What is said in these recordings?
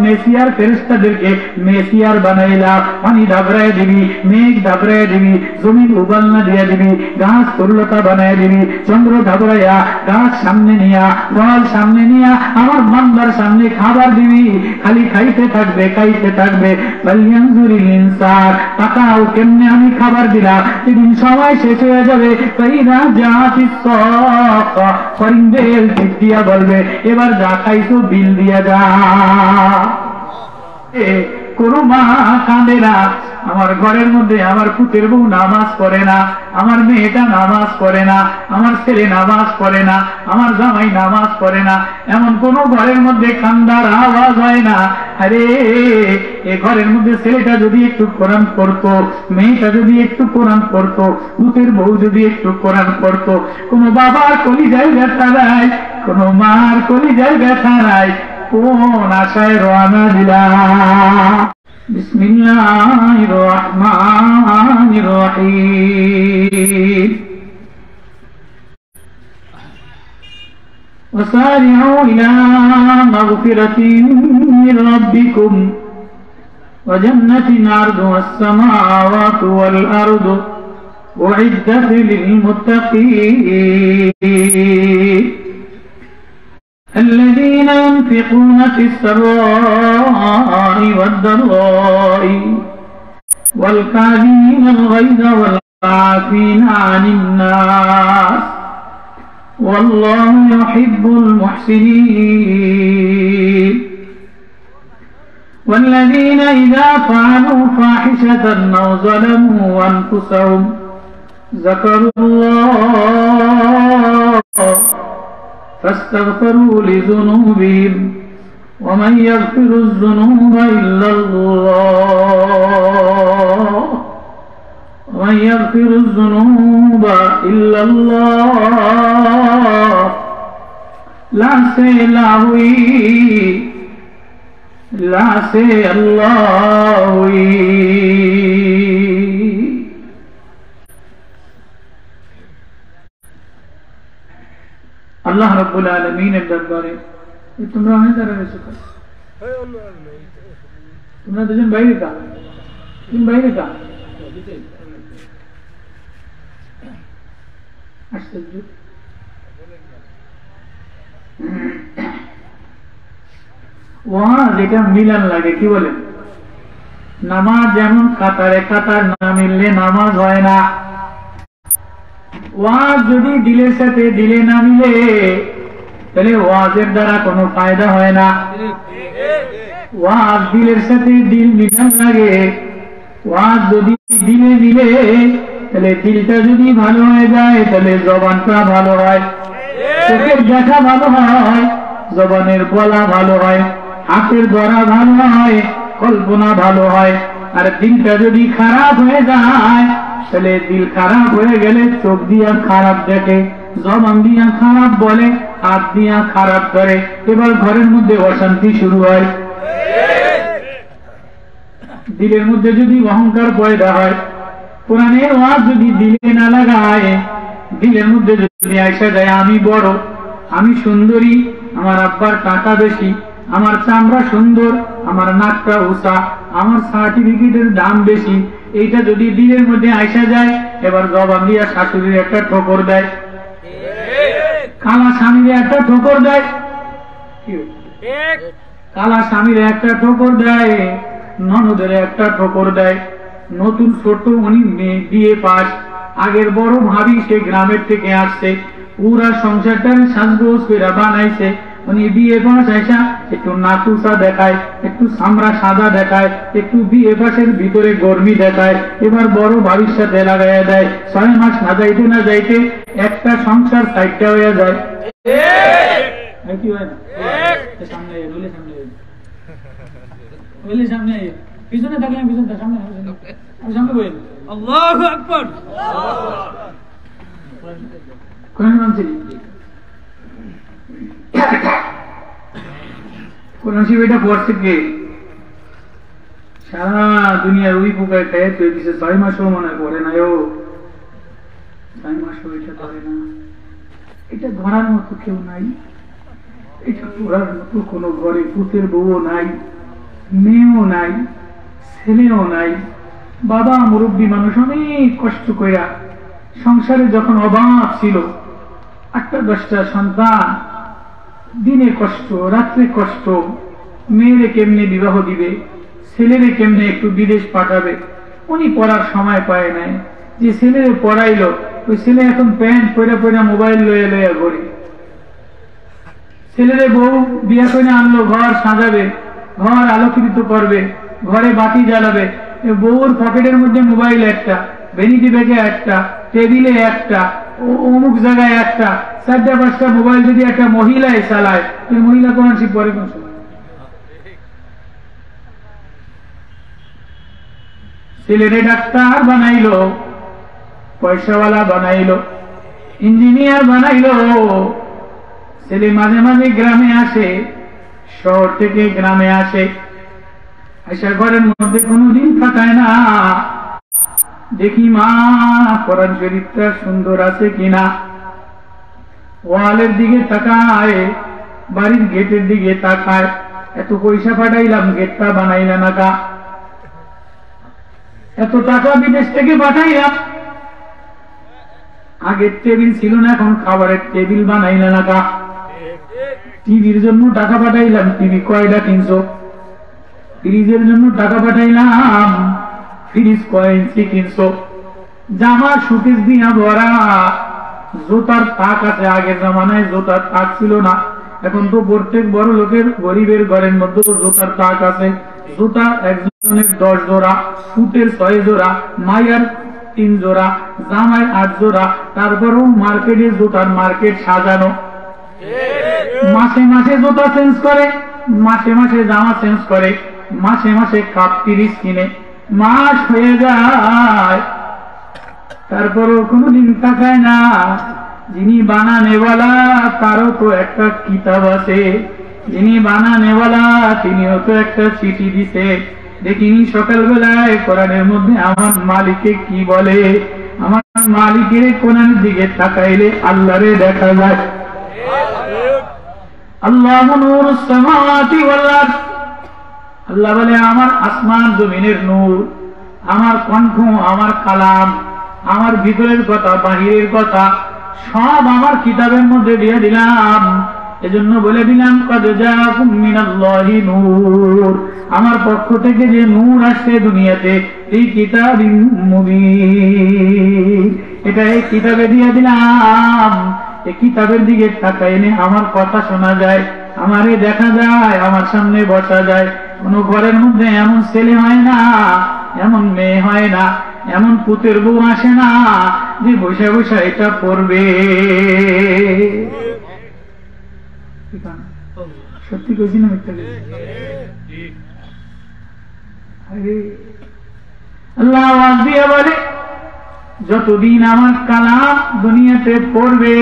Messier ফেরেশতাদেরকে Messier বানাইলা, পানি ধাবড়ায় দিবি, মেঘ ধাবড়ায় দিবি, জমিন উবালনা দিয়ে দিবি, গাছ তরুলতা বানায় দিবি, চন্দ্র ধাবড়াইয়া গাছ সামনে নিয়া, ফল সামনে নিয়া আমার বান্দার সামনে খাবার দিবি, খালি খাইতে থাকবে খাইতে থাকবে। ফালইয়ানজুরিল ইনসান, তাকাও কেমনে আমি খাবার দিলাম। সেদিন সময় শেষ হয়ে যাবে। ফাইদা জাতিস সাকা, ফরিংদের ঠিক দিয়া বলবে এবার যা খাইছো বিল দিয়া যা। কোন মা কাঁদে না, আমার ঘরের মধ্যে আমার পুতের বউ নামাজ পড়ে না, আমার মেয়েটা নামাজ পড়ে না, আমার ছেলে নামাজ পড়ে না, আমার জামাই নামাজ পড়ে না, এমন কোন ঘরের মধ্যে কান্দার আওয়াজ হয় না। আরে এ ঘরের মধ্যে ছেলেটা যদি একটু কোরআন পড়তো, মেয়েটা যদি একটু কোরআন পড়তো, পুতের বউ যদি একটু কোরআন পড়তো, কোন বাবার কলিজায় ব্যথা নাই, কোন মার কলিজায় ব্যথা নাই, কোন আশায় রওনা দিলাম। বিসমিল্লাহির রহমানির রহিম। وسارعوا إلى مغفرة من ربكم وجنة عرضها السماوات والأرض أعدت للمتقين الذين ينفقون في السراء والضراء والكاظمين الغيظ والعافين عن الناس والله يحب المحسنين والذين إذا فعلوا فاحشة أو ظلموا أنفسهم ذكروا الله فاستغفروا لذنوبهم ومن يغفر الذنوب إلا الله ومن يغفر الذنوب إلا الله لا سيلاوي لا سيلاوي। আল্লাহ রাব্বুল আলামিনের দরবারে তোমরা অনেক দাঁড়ানো, তোমরা দুজন বাইরে কা, তুমি বাইরে কা আশ্চর্য। ওয়াজ এটা মিলান লাগে, কি বলেন? নামাজ যেমন কাতারে কাতার না মিললে নামাজ হয় না। ওয়াজ যদি দিলের সাথে দিলে না মিলে তাহলে ওয়াজের দ্বারা কোনো ফায়দা হয় না। ওয়াজ দিলের সাথে দিল মিলান লাগে। ওয়াজ যদি দিলে মিলে তাহলে দিলটা যদি ভালো হয়ে যায় তাহলে জবানটা ভালো হয়, চোখের দেখা ভালো হয়, জবানের বলা ভালো হয়, হাতের ধরা ভালো হয়, কল্পনা ভালো হয়। আর দিলটা যদি খারাপ হয়ে যায় তাহলে দিল খারাপ হয়ে গেলে চোখ দিয়া খারাপ দেখে, জবান দিয়া খারাপ বলে, হাত দিয়া খারাপ করে, এবার ঘরের মধ্যে অশান্তি শুরু হয়। দিলের মধ্যে যদি অহংকার পয়দা হয়, কোরআনের ওয়াজ যদি দিলে না লাগায়, দিলের মধ্যে যদি আইসা যায় আমি বড়, আমি সুন্দরী, আমার আব্বার টাকা বেশি, আমার চামড়া সুন্দর, আমার নাকটা উঁচা, আমার সার্টিফিকেটের দাম বেশি, এইটা যদি দিলের মধ্যে আইসা যায়, এবার জবান দিয়া শাশুড়ির একটা ঠোকর দেয়, কালা স্বামীর একটা ঠোকর দেয়, কালা স্বামীর একটা ঠোকর দেয়, ননদের একটা ঠোকর দেয়। নতুন ছোট উনি বিয়ে পাস, আগের বড় ভাবি সে গ্রামের থেকে আসছে, পুরা সংসারটা সাজগোজ করে বানাইছে, উনি বিয়ে পাস আইসা একটু নাকুসা দেখায়, একটু চামড়া সাদা দেখায়, একটু বিয়ে পাশের ভিতরে গরমি দেখায়, এবার বড় ভাবির সাথে লাগাইয়া দেয়। 6 মাস না যাইতে না যাইতে একটা সংসার সাইডটা হয়ে যায়। কি হয় না? সামনে বলে সামনে পিছনে থাকলে পিছনে সামনে সামনে বলেন আল্লাহু আকবার। কোন শিবিটা পড়ছে কে? সারা দুনিয়ার ওই পোকায় খেয়ে তুই দিছে, 6 মাসও মনে করে না, 6 মাসও এটা ধরে না। এটা ধরার মতো কেউ নাই। এটা পড়ার মতো কোনো ঘরে পুতের বউও নাই, মেয়েও নাই, ছেলেও নাই। বাবা মুরব্বী মানুষ, অনেক কষ্ট কইরা সংসারে যখন অভাব ছিল, 8-10টা সন্তান, দিনে কষ্ট, রাত্রে কষ্ট, মেয়েরে কেমনে বিবাহ দিবে, ছেলেরে কেমনে একটু বিদেশ পাঠাবে, উনি পড়ার সময় পায় নাই। যে ছেলেরে পড়াইলো, ওই ছেলে এখন প্যান্ট পরে পরে মোবাইল লয়ে লইয়া ঘরে। ছেলেরে বউ বিয়া করে আনলো, ঘর সাজাবে, ঘর আলোকিত করবে, ঘরে বাতি জ্বালাবে, বউর পকেটের মধ্যে মোবাইল একটা, ভ্যানিটি ব্যাগে একটা, টেবিলে একটা, অমুক জায়গায় একটা, 4টা-5টা মোবাইল যদি একটা মহিলায় চালায়, ওই মহিলা কোন শিব পরে কোন সময়? ছেলেরে ডাক্তার বানাইলো, পয়সাওয়ালা বানাইলো, ইঞ্জিনিয়ার বানাইলো। ছেলে মাঝে মাঝে গ্রামে আসে, শহর থেকে গ্রামে আসে, আশা ঘরের মধ্যে কোনোদিন থাকায় না। দেখি মা কোরআন শরীফটা সুন্দর আছে কিনা, ওয়ালের দিকে তাকায়, বাড়ির গেটের দিকে তাকায়, এত পয়সা পাঠাইলাম, গেটটা বানাইলা না কা, এত টাকা বিদেশ থেকে পাঠাইলাম, আগের টেবিল ছিল না, এখন খাবারের টেবিল বানাইলা না কা, টিভির জন্য টাকা পাঠাইলাম, টিভি কয়টা কিনছো, ফ্রিজের জন্য টাকা পাঠাইলাম, ফ্রিজ কয় ইঞ্চি কিনছো, জামা সুকেশ দিয়া ভরা, জুতার তাক আছে, আগের জামানায় জুতার তাক ছিল না, এখন তো প্রত্যেক বড় লোকের গরিবের ঘরের মধ্যে জুতার তাক আছে। জুতা একজনের 10 জোড়া, ফুটের 6 জোড়া, মায়ের 3 জোড়া, জামায় 8 জোড়া, তারপরও মার্কেটে জুতার মার্কেট সাজানো। মাসে মাসে জুতা চেঞ্জ করে, মাসে মাসে জামা চেঞ্জ করে, মাসে মাসে কাপ 30 কিনে, মাস হয়ে যায়, তারপরও কোনদিন তাকায় না। যিনি বানানেওয়ালা তারও তো একটা কিতাব আছে, যিনি বানানেওয়ালা তিনিও তো একটা চিঠি দিছে। দেখিনি সকালবেলায় কোরআনের মধ্যে আমার মালিকে কি বলে, আমার মালিকের কোরআনের দিকে তাকাইলে আল্লাহরে দেখা যায়। আল্লাহু নূরুস সামাওয়াতি ওয়াল আরদ, আল্লাহ বলে আমার আসমান জমিনের নূর, আমার কণ্ঠ, আমার কালাম, আমার ভিতরের কথা, বাহিরের কথা সব আমার কিতাবের মধ্যে দিয়ে দিলাম। এজন্য বলে দিলাম কদ জাআকুম মিনাল্লাহি নূর, আমার পক্ষ থেকে যে নূর আসছে দুনিয়াতে, এই কিতাবিন মুবিন, এটা এই কিতাবে দিয়ে দিলাম। এই কিতাবের দিকে তাকাইলে আমার কথা শোনা যায়, আমারে দেখা যায়, আমার সামনে বসা যায়। কোন ঘরের মধ্যে এমন ছেলে হয় না, এমন মেয়ে হয় না, এমন পুতের বউ আসে না যে বসে বসে এটা পড়বে। সত্যি কইছি না মিথ্যা কইছি? আল্লাহ আওয়াজ দিয়ে বলে, যতদিন আমার কালাম দুনিয়াতে পড়বে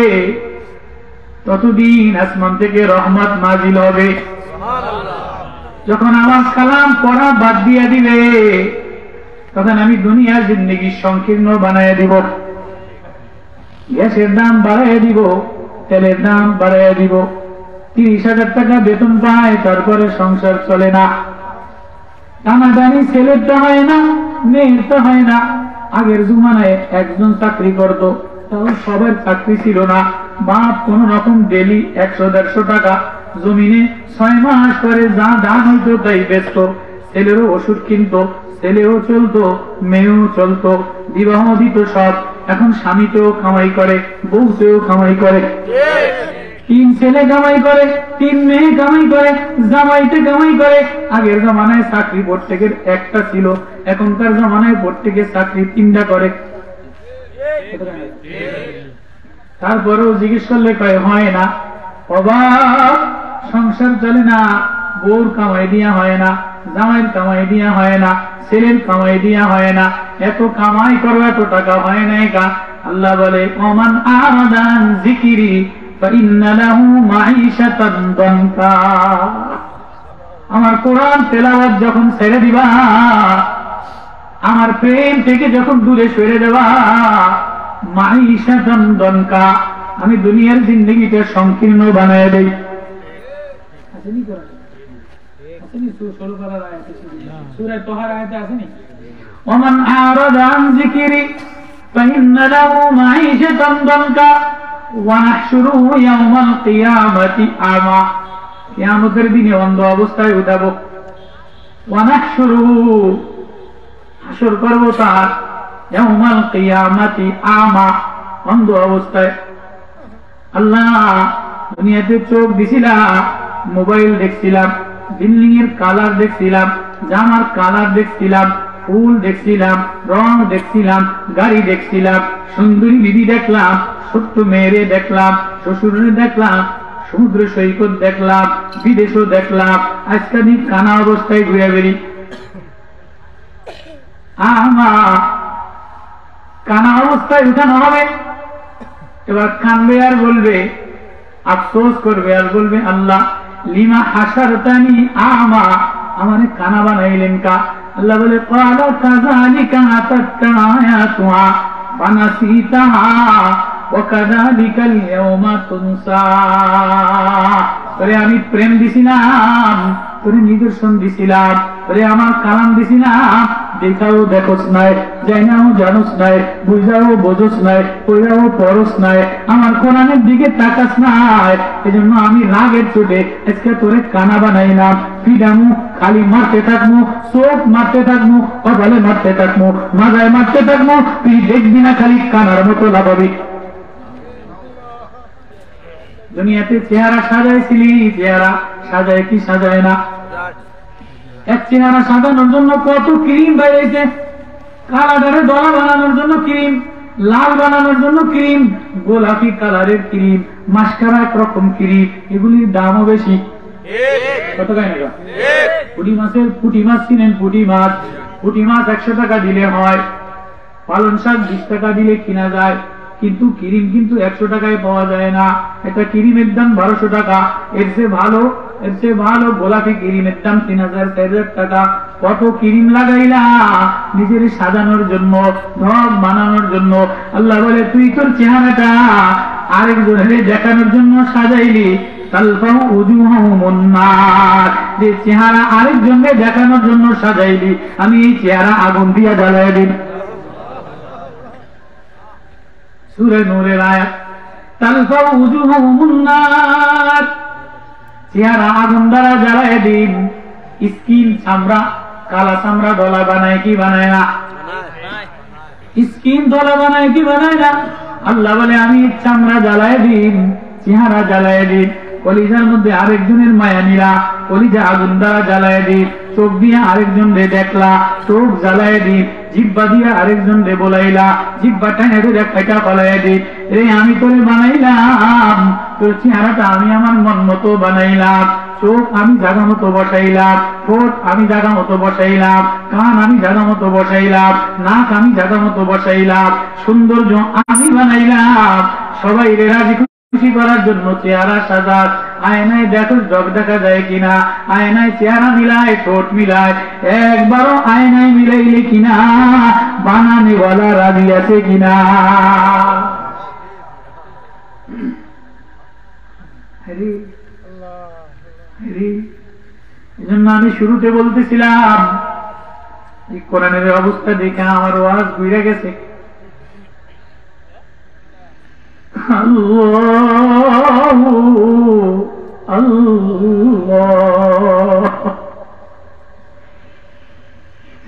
ততদিন আসমান থেকে রহমত নাজিল হবে। যখন আমার কালাম পড়া বাদ দিয়ে দিবে, তখন আমি দুনিয়ার জিন্দেগি সংকীর্ণ বানায় দিব, গ্যাসের দাম বাড়াইয়া দিব, তেলের দাম বাড়াইয়া দিব। 30,000 টাকা বেতন পায়, তারপরে সংসার চলে না, টানাটানি ছেলের তো হয় না, মেয়ের তো হয় না। আগের জমানায় একজন চাকরি করত, তাও সবার চাকরি ছিল না, বাপ কোন রকম ডেলি 100-150 টাকা জমিনে 6 মাস করে যা দান হইতো তাই বেচত, ছেলেরও ওষুধ কিনত, ছেলেও চলতো, মেয়েও চলতো, বিবাহ দিত সব। এখন স্বামীতেও কামাই করে, বউতেও কামাই করে, 3 ছেলে কামাই করে, 3 মেয়ে কামাই করে, জামাইতে কামাই করে। আগের জমানায় চাকরি প্রত্যেকের একটা ছিল, এখনকার জমানায় প্রত্যেকের চাকরি 3টা করে। তারপরেও জিজ্ঞেস করলে কয় হয় না, অভাব, সংসার চলে না, বউর কামাই দিয়া হয় না, জামাইয়ের কামাই দিয়া হয় না, ছেলের কামাই দিয়া হয় না, এত কামাই করো, এত টাকা হয় নাই কা। আল্লাহ বলে ওমান আরাদান যিকরি ফাইন্না লাহু মাঈশাতান দানকা, আমার কোরআন তেলাওয়াত যখন ছেড়ে দিবা, আমার প্রেম থেকে যখন দূরে সরে দেবা, মাঈশাতান দানকা, আমি দুনিয়ার জিন্দেগিটা সংকীর্ণ বানায় দেই। আসেনি কোরআনে? আসেনি? শুরু করার আয়াতে সূরা তাহার আয়াতে আসেনি? ওমান আরাদা আন যিকরি ফাইন্না লাহু মাঈশাতান দানকা ওয়া নাহশুরুহু ইয়াওমাল কিয়ামাতি আমা। কিয়ামতের দিনে অন্ধ অবস্থায় উঠাবো। ওয়া নাহশুরুহু, হাসর করব তার, ইয়াওমাল কিয়ামাতি আমা, অন্ধ অবস্থায়। আল্লাহ, দুনিয়াতে চোখ দিছিলাম, মোবাইল দেখছিলাম, বিল্ডিং এর কালার দেখছিলাম, জামার কালার দেখছিলাম, ফুল দেখছিলাম, রং দেখছিলাম, গাড়ি দেখছিলাম, সুন্দরী দিদি দেখলাম, ছোট্ট মেয়েরে দেখলাম, শ্বশুরে দেখলাম, সমুদ্র সৈকত দেখলাম, বিদেশও দেখলাম। আজকাল কানা অবস্থায় ঘুরে বেরি। কানা অবস্থায় উঠানো হবে। এবার কানবে আর বলবে, আফসোস করবে আর বলবে, আল্লাহ লিমা হাসারতানি আমা, আমারে কানা বানাইলেন কা? আল্লাহ বলে, ক্বালা কাযালিকা আতাতকা আয়াতুহা ফানাসিতাহা ওয়া কাযালিকাল ইয়াওমা তুনসা। তোরে আমি প্রেম দিছিলাম, তোরে নিদর্শন দিছিলাম, তোরে আমার কালাম দিছিলাম, দেখাও দেখোস নাই, জানাও জানোস নাই, বুঝাও বোঝোস নাই, পড়াও পড়োস নাই, আমার কোরআনের দিকে তাকাস নাই। এজন্য আমি রাগের চোটে আজকে তোরে কানা বানাইলাম। পিডামু, খালি মারতে থাকবো, চোখ মারতে থাকবো, কপালে মারতে থাকবো, মাথায় মারতে থাকবো, তুই দেখবি না খালি কানার মতো লাভাবি। দুনিয়াতে চেহারা সাজাইছিলি, চেহারা সাজায় কি সাজায় না? এক চেহারা সাজানোর জন্য কত ক্রিম বাইরেছে। কালারে দলা বানানোর জন্য ক্রিম, লাল বানানোর জন্য ক্রিম, গোলাপি কালারের ক্রিম, মাস্কারা একরকম ক্রিম, এগুলির দামও বেশি। কত গায় না? পুঁটি মাছের, পুঁটি মাছ কিনেন, পুঁটি মাছ 100 টাকা দিলে হয়, পালন শাক 20 টাকা দিলে কিনা যায়, কিন্তু ক্রিম কিন্তু 100 টাকায় পাওয়া যায় না। একটা ক্রিমের দাম 1200 টাকা। এর চেয়ে ভালো গোলাপি ক্রিমের দাম 3000-4000 টাকা। কত ক্রিম লাগাইলা নিজের সাজানোর জন্য, ঢং বানানোর জন্য। আল্লাহ বলে, তুই তোর চেহারাটা আরেকজনের দেখানোর জন্য সাজাইলি। তালফাউ উজুহাহুমুন নার, যে চেহারা আরেকজনকে দেখানোর জন্য সাজাইলি, আমি এই চেহারা আগুন দিয়া জ্বালায় দিই। সূরা নূরের আয়াত, তালফাউ উজুহাহুমুন নার, চেহারা আগুন দ্বারা জ্বালায় দিন। স্কিন, চামড়া, কালা চামড়া দলা বানায় কি বানায় না? স্কিন দলা বানায় কি বানায় না? আল্লাহ বলে, আমি চামড়া জ্বালায় দিন, চেহারা জ্বালায় দিন। কলিজার মধ্যে আরেকজনের মায়া নিলা, কলিজা আগুন দ্বারা জ্বালায় দিন। চোখ দিয়ে আরেকজন রে দেখলা, চোখ জ্বালায় দিন। জিহ্বা দিয়ে আরেকজন রে বলাইলা, জিহ্বাটা হেঁটে দেখাইটা ফলাই দিন। রে আমি তোরে বানাইলাম, তোর চেহারাটা আমি আমার মন মতো বানাইলাম। চোখ আমি জায়গা মতো বসাইলাম, ঠোঁট আমি জায়গা মতো বসাইলাম, কান আমি জায়গা মতো বসাইলাম, নাক আমি জায়গা মতো বসাইলাম, সৌন্দর্য আমি বানাইলাম। সবাই রে রাজি খুশি করার জন্য চেহারা সাজাস। আয়নায় দেখো জগ দেখা যায় কিনা, আয়নায় চেহারা মিলায়, ঠোঁট মিলায়, একবারও আয়নায় মিলাইলে কিনা বানানেওয়ালা রাজি আছে কিনা? এজন্য আমি শুরুতে বলতেছিলাম, এই কোরআনের অবস্থা দেখে আমার ওয়াজ ঘুরে গেছে।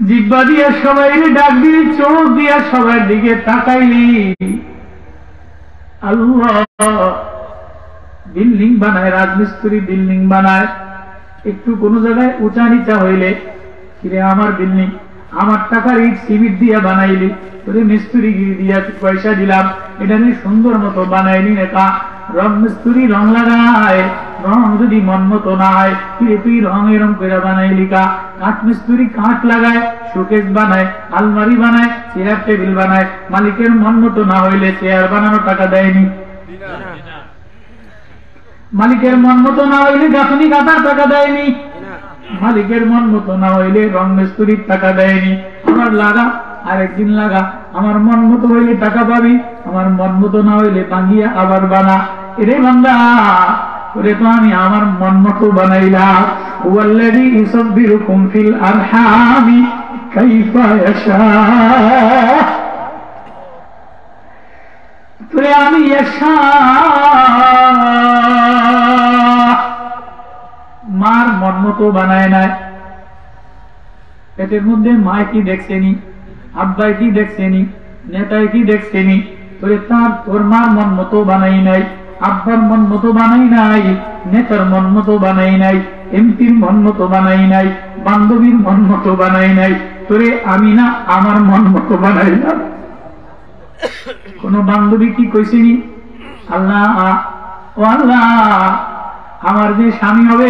জিহ্বা দিয়া সবাই ডাক দিলি, চোখ দিয়া সবার দিকে তাকাইলি। আল্লাহ বিল্ডিং বানায়, রাজমিস্ত্রি বিল্ডিং বানায়, একটু কোন জায়গায় উঁচা নিচা হইলে, কিরে আমার বিল্ডিং, আমার টাকার ইট সিমেন্ট দিয়া বানাইলি, তোরে মিস্ত্রি গিরি দিয়া পয়সা দিলাম, এটা নিয়ে সুন্দর মতো বানাইলি নেতা। রং মিস্ত্রি রং লাগায়, রং যদি মন মতো না হয়, কিরে তুই রং এরম করে বানাইলি কা? কাঠ মিস্ত্রি কাঠ লাগায়, শোকেস বানায়, আলমারি বানায়, চেয়ার টেবিল বানায়, মালিকের মন মতো না হইলে চেয়ার বানানোর টাকা দেয়নি। মালিকের মন মতো না হইলে গাঁথনি গাঁথার টাকা দেয়নি। মালিকের মন মতো না হইলে রং মিস্ত্রির টাকা দেয়নি। আমার লাগা, আরেকদিন লাগা, আমার মন মতো হইলে টাকা পাবি, আমার মন মতো না হইলে ভাঙিয়া আবার বানা। এরে বান্দা, ওরে তো আমি আমার মন মতো বানাইলাম। ওয়াল্লাযী ইউসাব্বিরুকুম ফিল আরহামি কাইফা ইয়াশা, তোরে আমি ইয়াশা মার মন মতো বানায় নাই। পেটের মধ্যে মায় কি দেখছেনি, আব্বাই কি দেখছেনি, নেতায় কি দেখছেনি, তোরে তোর মার মন মতো বানাই নাই, আব্বার মন মতো বানাই নাই, নেতার মন মতো বানাই নাই, এমপির মন মতো বানাই নাই, বান্ধবীর মন মতো বানাই নাই, তোরে আমি না আমার মন মতো বানাই না। কোন বান্ধবী কি কইছেনি, আল্লাহ ও আল্লাহ আমার যে স্বামী হবে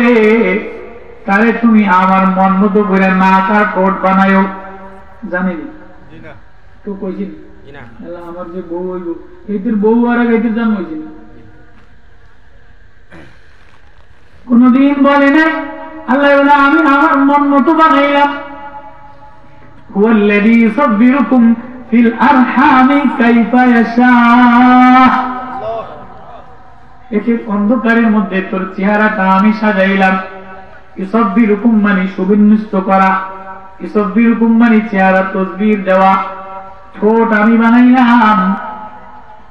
তারে তুমি আমার মন মতো করে নাক আর ঠোঁট বানায়ো, জানেনি তো কইছেন আল্লাহ আমার যে বউ হইব এইটির বউ আর এইটির জন্ম হয়েছে কোনদিন বলে নাই আল্লাহ আমি আমার মন মতো বানাইলাম। হুয়াল্লাযী ইউসাব্বিরুকুম ফিল আরহামি কাইফা ইয়াশা, একে অন্ধকারের মধ্যে তোর চেহারাটা আমি সাজাইলাম। ইউসাব্বিরুকুম মানে সুবিন্যস্ত করা, ইউসাব্বিরুকুম মানে চেহারা তসবির দেওয়া। ঠোঁট আমি বানাইলাম,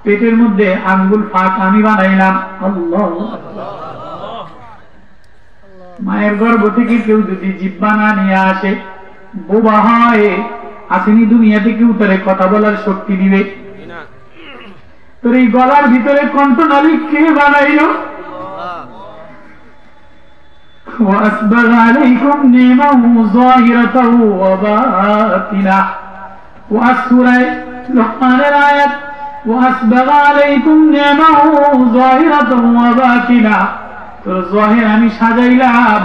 পেটের মধ্যে আঙ্গুল ফাঁক আমি বানাইলাম। আল্লাহ, মায়ের গর্ভ থেকে কেউ যদি জিহ্বা না নিয়ে আসে বোবা হয়, আসেনি দুনিয়াতে কেউ তারে কথা বলার শক্তি দিবে? তোর এই গলার ভিতরে কণ্ঠনালী কে বানাইল? وأسبغ عليكم نعمه ظاهرة وباطنة, وأسورة لقمان الآيات وأسبغ عليكم نعمه ظاهرة وباطنة, তোর জাহির আমি সাজাইলাম,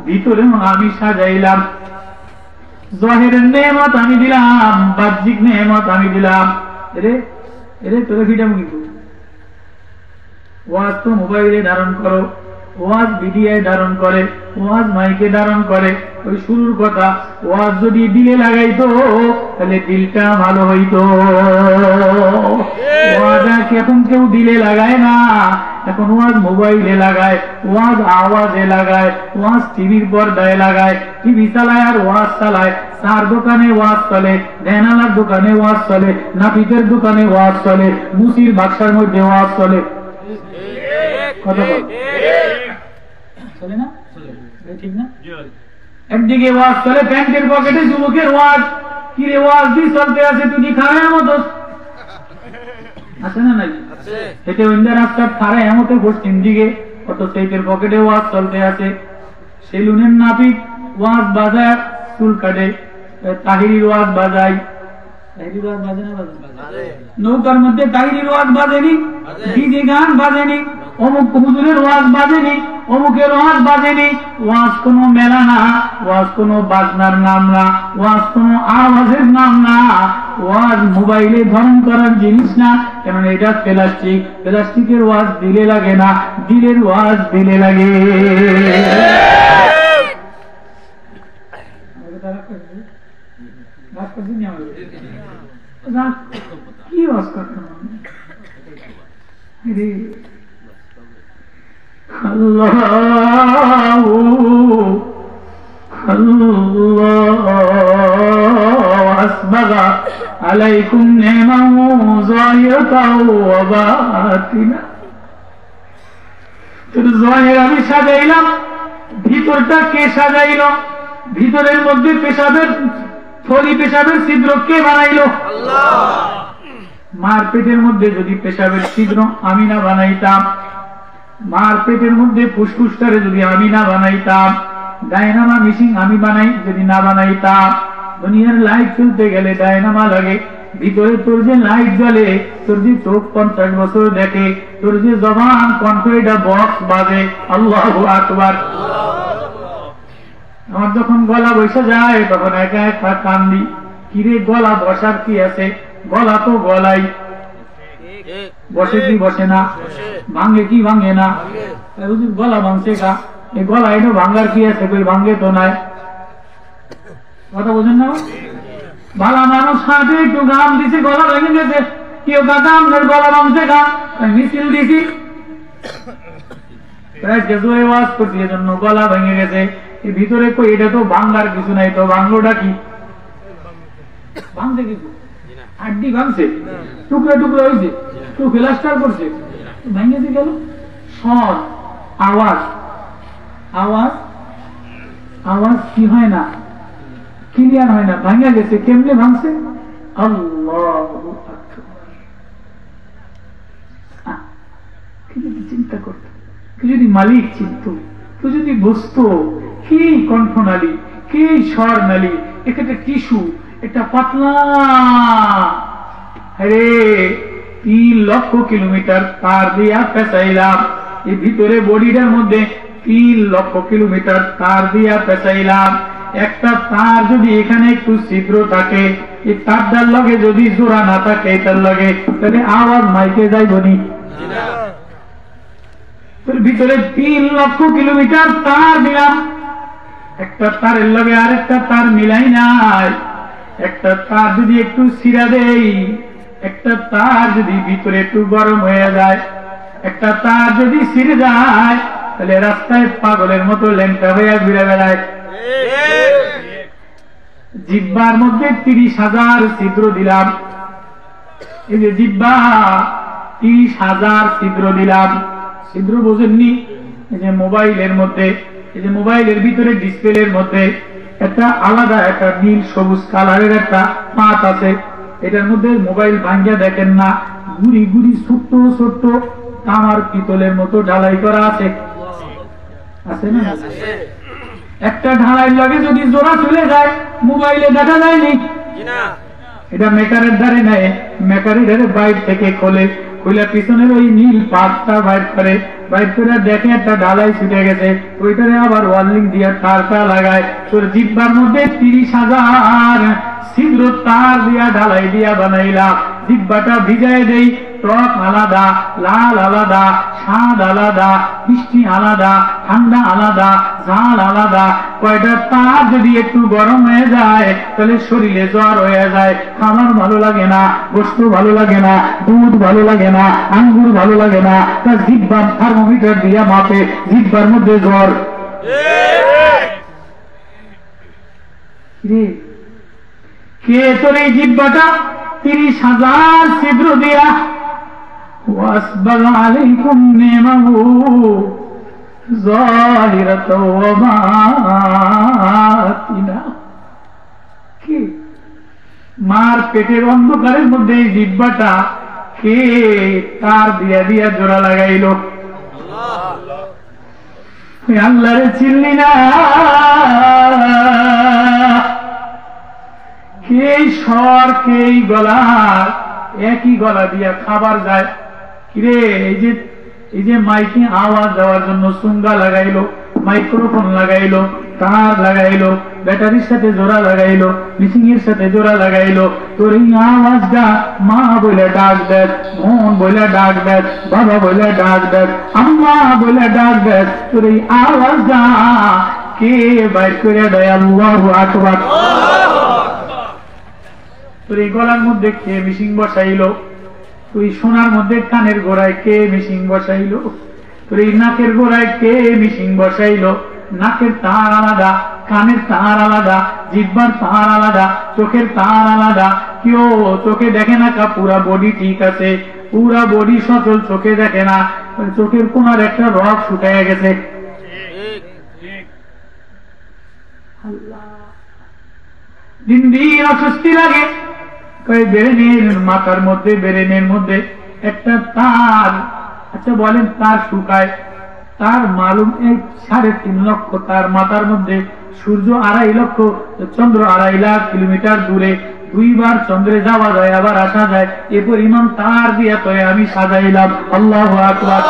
ভিতরেও আমি সাজাইলাম। জাহিরের নেয়ামত আমি দিলাম, বাহ্যিক নেয়ামত আমি দিলাম। এরে এরে তোরে ফিটাম কিন্তু ওয়াজ তো মোবাইলে ধারণ করো, ওয়াজ ভিডিওয়ে ধারণ করে, ওয়াজ মাইকে ধারণ করে। ওই শুরুর কথা, ওয়াজ যদি দিলে লাগাইতো তাহলে দিলটা ভালো হইতো। ওয়াজ এখন কেউ দিলে লাগায় না, এখন ওয়াজ মোবাইলে লাগায়, ওয়াজ আওয়াজে লাগায়, ওয়াজ টিভির পর্দায় লাগায়, টিভি চালায় আর ওয়াজ চালায়। চার দোকানে ওয়াজ চলে, দেনালার দোকানে ওয়াজ চলে, নাপিতের দোকানে ওয়াজ চলে, মুসির বাক্সার মধ্যে ওয়াজ চলে। কথা বল চলে না? ঠিক না? একদিকে ওয়াজ চলে প্যান্টের পকেটে, যুবকের ওয়াজ কি রে ওয়াজ দিয়ে চলতে আছে, তুই কি খারাপ মতো আছে না নাই? এতে অন্য রাস্তার খারাপ এমতে পশ্চিম দিকে কত সেইটের পকেটে ওয়াজ চলতে আছে। সেলুনের নাপিত ওয়াজ বাজায়, চুল কাটে। তাহিরির ওয়াজ বাজায়, নৌকার মধ্যে তাহিরির ওয়াজ বাজেনি, ডিজে গান বাজেনি, অমুক হুজুরের ওয়াজ বাজেনি, অমুকের ওয়াজ বাজেনি। ওয়াজ কোনো মেলা না, ওয়াজ কোনো বাজনার নাম না, ওয়াজ কোনো আওয়াজের নাম না, ওয়াজ মোবাইলে ধারণ করার জিনিস না। কেন এটা প্লাস্টিক, প্লাস্টিকের ওয়াজ দিলে লাগে না, দিলের ওয়াজ দিলে লাগে। কি ওয়াজ করতে আল্লাহু আসবাগা আলাইকুম নি'মাহু যাহিরাতাও ওয়া বাতিনা, তোর জাহির আমি সাজাইলাম, ভিতরটা কে সাজাইল? ভিতরের মধ্যে পেশাবের থলি, পেশাবের ছিদ্র কে বানাইল? আল্লাহ। মার পেটের মধ্যে যদি পেশাবের ছিদ্র আমি না বানাইতাম, মার পেটের মধ্যে ফুসফুসটারে যদি আমি না বানাইতাম, ডায়নামা মেশিন আমি বানাই যদি না বানাইতাম, দুনিয়ার লাইট চলতে গেলে ডায়নামা লাগে, ভিতরে তোর যে লাইট জ্বলে, তোর যে চোখ 50 বছর দেখে, তোর যে জবান কণ্ঠ এটা বক্স বাজে। আল্লাহু আকবার। আমার যখন গলা বসে যায় তখন একা একা কান্দি, কিরে গলা বসার কি আছে? গলা তো গলাই, বসে কি বসে না, ভাঙ্গে কি ভাঙ্গে না। গলা ভাঙছে কা, এই গলা এটা ভাঙ্গার কি আছে? ভাঙ্গে তো নাই। কথা বোঝেন না? ভালো মানুষ হাঁটে একটু গাম দিছে, গলা ভেঙে গেছে, কেউ কাকা আপনার গলা ভাঙছে কা, মিছিল দিছি। জোরে ওয়াজ করছি এজন্য গলা ভেঙে গেছে। এই ভিতরে কই এটা তো ভাঙার কিছু নাই, তো ভাঙলোটা কি? ভাঙছে কিছু? হাড্ডি ভাঙছে, টুকরা টুকরা হয়েছে, কেউ প্লাস্টার করছে, ভেঙেছে গেল। স্বর, আওয়াজ, আওয়াজ, আওয়াজ কি হয় না, ক্লিয়ার হয় না, ভাঙা গেছে। কেমনে ভাঙছে? আল্লাহু আকবার। কেউ যদি চিন্তা করত, কেউ যদি মালিক চিনত, কেউ যদি বুঝতো কি কণ্ঠনালী, কি স্বর নালী, একটা টিস্যু, একটা পাতলা, আরে 3 লক্ষ কিলোমিটার তার দিয়া পেঁচাইলাম। এই ভিতরে বডিটার মধ্যে 3 লক্ষ কিলোমিটার তার দিয়া পেঁচাইলাম। একটা তার যদি এখানে একটু ছিদ্র থাকে, এই তারটার লগে যদি জোড়া না থাকে এটার লগে, তাহলে আওয়াজ মাইকে যাইবনি। ভিতরে 3 লক্ষ কিলোমিটার তার দিলাম, একটা তারের লগে আরেকটা তার মিলাই নাই। একটা তার যদি একটু ছিঁড়া দেই, একটা তার যদি ভিতরে একটু গরম হয়ে যায়, একটা তার যদি ছিঁড়ে যায়, তাহলে রাস্তায় পাগলের মতো ল্যাংটা হয়ে ঘুরে বেড়ায়। জিহ্বার মধ্যে 30,000 ছিদ্র দিলাম। এই যে জিহ্বা, 30,000 ছিদ্র দিলাম। ছিদ্র বোঝেননি? এই যে মোবাইলের মধ্যে, এই যে মোবাইলের ভিতরে ডিসপ্লের মধ্যে একটা আলাদা একটা নীল সবুজ কালারের একটা পাত আছে। এটার মধ্যে মোবাইল ভাঙ্গিয়া দেখেন না, গুড়ি গুড়ি ছোট্ট ছোট্ট তামার পিতলের মতো ঢালাই করা আছে, আছে না? একটা ঢালাই লাগে যদি জোড়া চলে যায়, মোবাইলে দেখা যায়নি। এটা মেকারের ধারে নেয়, মেকারের ধারে বাইর থেকে খোলে, খুলে পিছনের ওই নীল পাতটা বাইর করে, বাইর করে দেখে একটা ঢালাই ছুটে গেছে, ওইটারে আবার ওয়ার্লিং দিয়ে তারটা লাগায়। তোর জিহ্বার মধ্যে 30,000 ছিদ্র তার দিয়া ঢালাই দিয়া বানাইলাম। জিহ্বাটা ভিজাই দেই, টক আলাদা, লাল আলাদা, স্বাদ আলাদা, মিষ্টি আলাদা, ঠান্ডা আলাদা, ঝাল আলাদা। কয়টা তার যদি একটু গরম হয়ে যায়, তাহলে শরীরে জ্বর হয়ে যায়, খাবার ভালো লাগে না, গোশত ভালো লাগে না, দুধ ভালো লাগে না, আঙ্গুর ভালো লাগে না। তার জিহ্বা থার্মোমিটার দিয়া মাপে, জিহ্বার মধ্যে জ্বর। কে তোর এই জিহ্বাটা 30,000 ছিদ্র দিয়া ওয়াসবাগ আলাইকুম নিমাহু যাহিরাতাও ওয়া বাতিনা। কি মার পেটের অন্ধকারের মধ্যে এই জিহ্বাটা কে তার দিয়া দিয়া জোড়া লাগাইলো? আল্লাহরে চিনলি না? কে স্বর, কে গলার, একই গলা দিয়া খাবার যায়। কিরে এই যে মাইকে আওয়াজ দেওয়ার জন্য সুঙ্গা লাগাইলো, মাইক্রোফোন লাগাইলো, তার লাগাইলো, ব্যাটারির সাথে জোড়া লাগাইলো, মিসিং এর সাথে জোড়া লাগাইলো। তোর এই আওয়াজটা মা বলে ডাক দেখ, বোন বলে ডাক দেখ, বাবা বলে ডাক দেখ, আম্মা বলে ডাক দেখ। তোর এই আওয়াজটা কে বাইর করে দেয়? আল্লাহু আকবার। তোর এই গলার মধ্যে কে মিশিং বসাইলো? তুই সোনার মধ্যে কানের গোড়ায় কে মিশিং বসাইলো? তোর এই নাকের গোড়ায় কে মিশিং বসাইলো? নাকের তার আলাদা, কানের তার আলাদা, জিহ্বার তার আলাদা, চোখের তার আলাদা। কেউ চোখে দেখে না, পুরা বডি ঠিক আছে, পুরা বডি সচল, চোখে দেখে না, চোখের কোনার একটা রগ শুকায় গেছে। দিন দিন অস্বস্তি লাগে। ব্রেনের মাথার মধ্যে, ব্রেনের মধ্যে একটা তার, আচ্ছা বলেন তার শুকায়, তার মালুম 3.5 লক্ষ তার মাথার মধ্যে। সূর্য 2.5 লক্ষ, চন্দ্র 2.5 লাখ কিলোমিটার দূরে, 2 বার চন্দ্রে যাওয়া যায় আবার আসা যায়। এ পরিমাণ তার দিয়া তো আমি সাজাইলাম। আল্লাহু আকবার।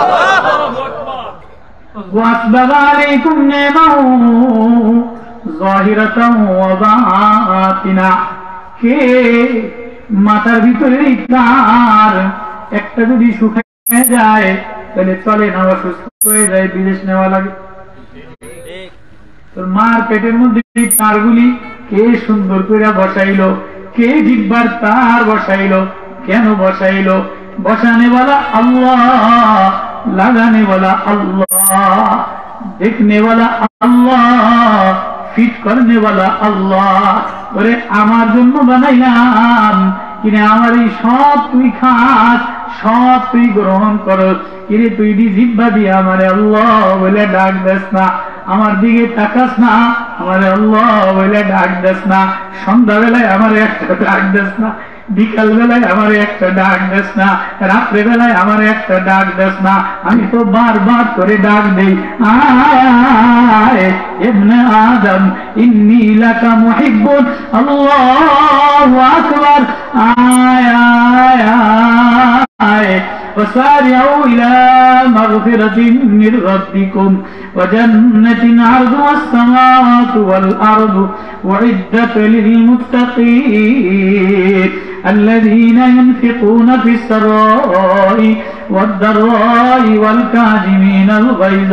ওয়াসবাগ আলাইকুম নিমাহু যাহিরাতাও ওয়া বাতিনা। কে মাথার ভিতরে তার একটা যদি শুকিয়ে যায়, তাহলে চলে না, অসুস্থ হয়ে যায়, বিদেশ নেওয়া লাগে। তোর মার পেটের মধ্যে তারগুলি কে সুন্দর করে বসাইলো? কে জিহ্বার তার বসাইলো? কেন বসাইলো? বসানে বলা আল্লাহ। লাগানে वाला अल्लाह, देखने वाला अल्लाह, ফিট করনে वाला अल्लाह। ওরে আমার জন্য বানাইলাম, কিনে আমার এই সব তুই খাস, সব তুই গ্রহণ করস, কিরে তুই জিহ্বা দিয়ে আমারে আল্লাহ বলে ডাক দেস না, আমার দিকে তাকাস না, আমারে আল্লাহ বলে ডাক দেস না, সন্ধ্যাবেলায় আমারে একটা ডাক দেস না, বিকাল বেলায় আমার একটা ডাক দেস না, রাত্রে বেলায় আমার একটা ডাক দেস না, আমি তো বারবার করে ডাক দেই, আয় ইবনে আদম ইন্নী লাকা মুহিব্বুন, আল্লাহু আকবার, আয় আয় আয় وسارعوا إلى مغفرة من ربكم وجنة عرضها السماوات والأرض أعدت للمتقين الذين ينفقون في السراء والضراء والكاظمين الغيظ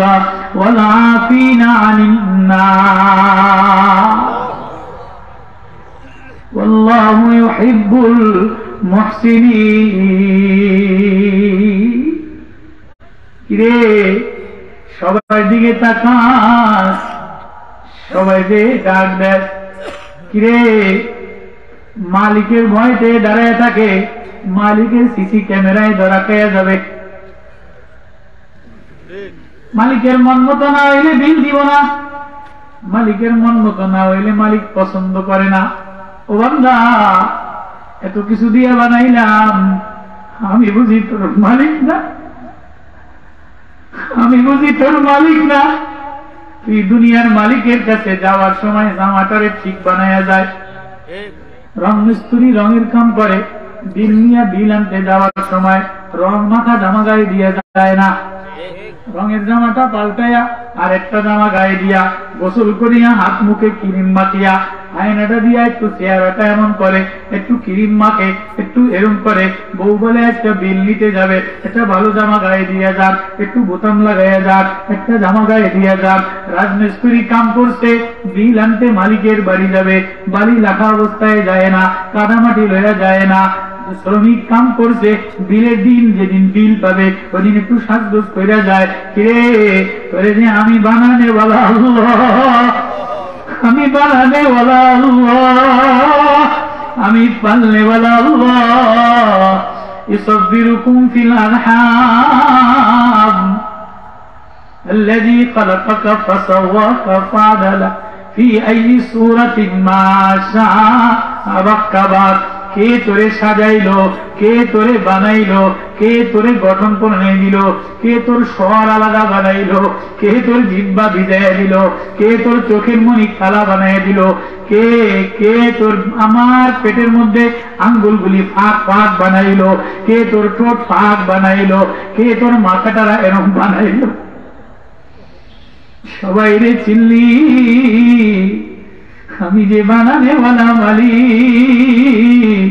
والعافين عن الناس والله يحب المحسنين। কিরে সবার দিকে তাকাস, সবাইকে ডাক দেস, কিরে মালিকের ভয়তে দাঁড়ায় থাকে, মালিকের সিসি ক্যামেরায় ধরা খেয়ে যাবে, মালিকের মন মতো না হইলে বিল দিব না, মালিকের মন মতো না হইলে মালিক পছন্দ করে না। ও বান্দা, এত কিছু দিয়ে বানাইলাম, আমি বুঝি তোর মালিক না, আমি বুঝি তোর মালিক না। তুই দুনিয়ার মালিকের কাছে যাওয়ার সময় জামাটারে ঠিক বানায়া যায়, রং মিস্ত্রি রঙের কাম করে, বিল নিয়ে বিল আনতে যাওয়ার সময় রং মাথা জামা গায়ে দিয়ে যায় না, রঙের জামাটা পাল্টাইয়া আর একটা জামা গায়ে দিয়া, গোসল করিয়া হাত মুখে ক্রিম মাখিয়া, আয়নাটা দিয়া একটু চেহারাটা এমন করে, একটু ক্রিম মাখে, একটু এরম করে, বউ বলে একটা বিল নিতে যাবে, একটা ভালো জামা গায়ে দিয়ে যান, একটু বোতাম লাগাইয়া যান, একটা জামা গায়ে দিয়ে যান। রাজমিস্ত্রি কাম করছে, বিল আনতে মালিকের বাড়ি যাবে, বাড়ি লেখা অবস্থায় যায় না, কাদামাটি লইয়া যায় না। শ্রমিক কাম করছে, বিলের দিন যেদিন বিল পাবে ওদিন একটু সাজগোজ করে যায়, কিরে তোরে যে আমি বানানে वाला আল্লাহ, আমি বানানে वाला আল্লাহ, আমি পালনে वाला আল্লাহ, ইসব্বিরুকুম ফিল আরহাম الذي خلقك فسواك فعدلك في أي سورة ما شاء ركبك। কে তোরে সাজাইলো, কে তোরে বানাইলো, কে তোরে গঠন করে দিল, কে তোর স্বর আলাদা বানাইলো, কে তোর জিহ্বা ভিজাইয়া দিল, কে তোর চোখের মনি কালা বানাইয়া দিল, কে কে তোর আমার পেটের মধ্যে আঙ্গুলগুলি ফাঁক ফাঁক বানাইলো, কে তোর ঠোঁট ফাঁক বানাইলো, কে তোর মাথাটারা এরকম বানাইলো। সবাই রে চিল্লি, আমি যে বানানে वाला মালিক,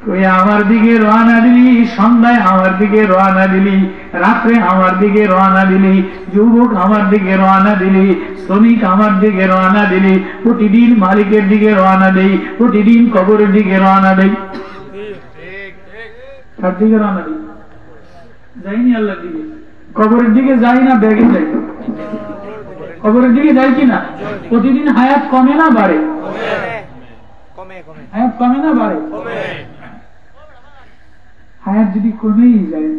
তুই আমার দিকে রওনা দিলি, সন্ধ্যায় আমার দিকে রওনা দিলি, রাত্রে আমার দিকে রওনা দিলি, যুবক আমার দিকে রওনা দিলি, শ্রমিক আমার দিকে রওনা দিলি, প্রতিদিন মালিকের দিকে রওনা দেই, প্রতিদিন কবরের দিকে রওনা দেই। কার দিকে রওনা দিই? যাইনি আল্লাহর দিকে, কবরের দিকে যাই না, ব্যাগে যাই, কবরের দিকে যাই কিনা? প্রতিদিন হায়াত কমে না বাড়ে? হায়াত কমে না বাড়ে? হায়াত যদি কমেই যায়,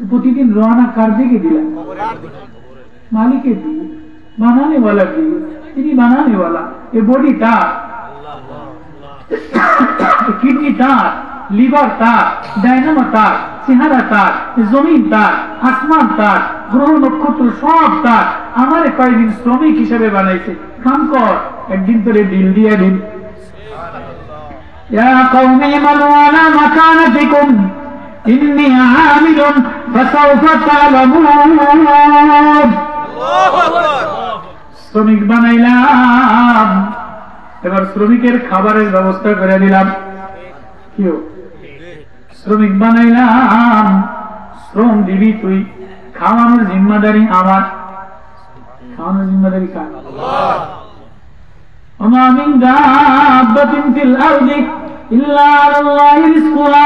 প্রতিদিন রওনা কার দিকে দিলাম? মালিকের দিকে, বানানে वाला দিকে। তিনি বানানে वाला। এ বডি তার, কিডনি তার, লিভার তার, ডায়নামো তার, চেহারা তার, জমিন তার, আসমান তার, গ্রহ নক্ষত্র সব তার। আমারে কয়েকদিন শ্রমিক হিসেবে বানাইছে, কাম কর, একদিন তোরে বিল দিয়ে দিন। ইয়া কওমি মালু আলা মাকানাতিকুম ইন্নী আমিলুন ফাসাউফা তা'লামুন। আল্লাহু আকবার। শ্রমিক বানাইলাম, এবার শ্রমিকের খাবারের ব্যবস্থা করে দিলাম। কিও শ্রমিক বানাইলাম, শ্রম দিবি তুই, খাওয়ানোর জিম্মাদারি আমার। খাওয়ানোর জিম্মাদারি কার? আল্লাহ। ওমা মিন দাব্বাতিন ফিল আরদি ইল্লা আলাল্লাহি রিজকুহা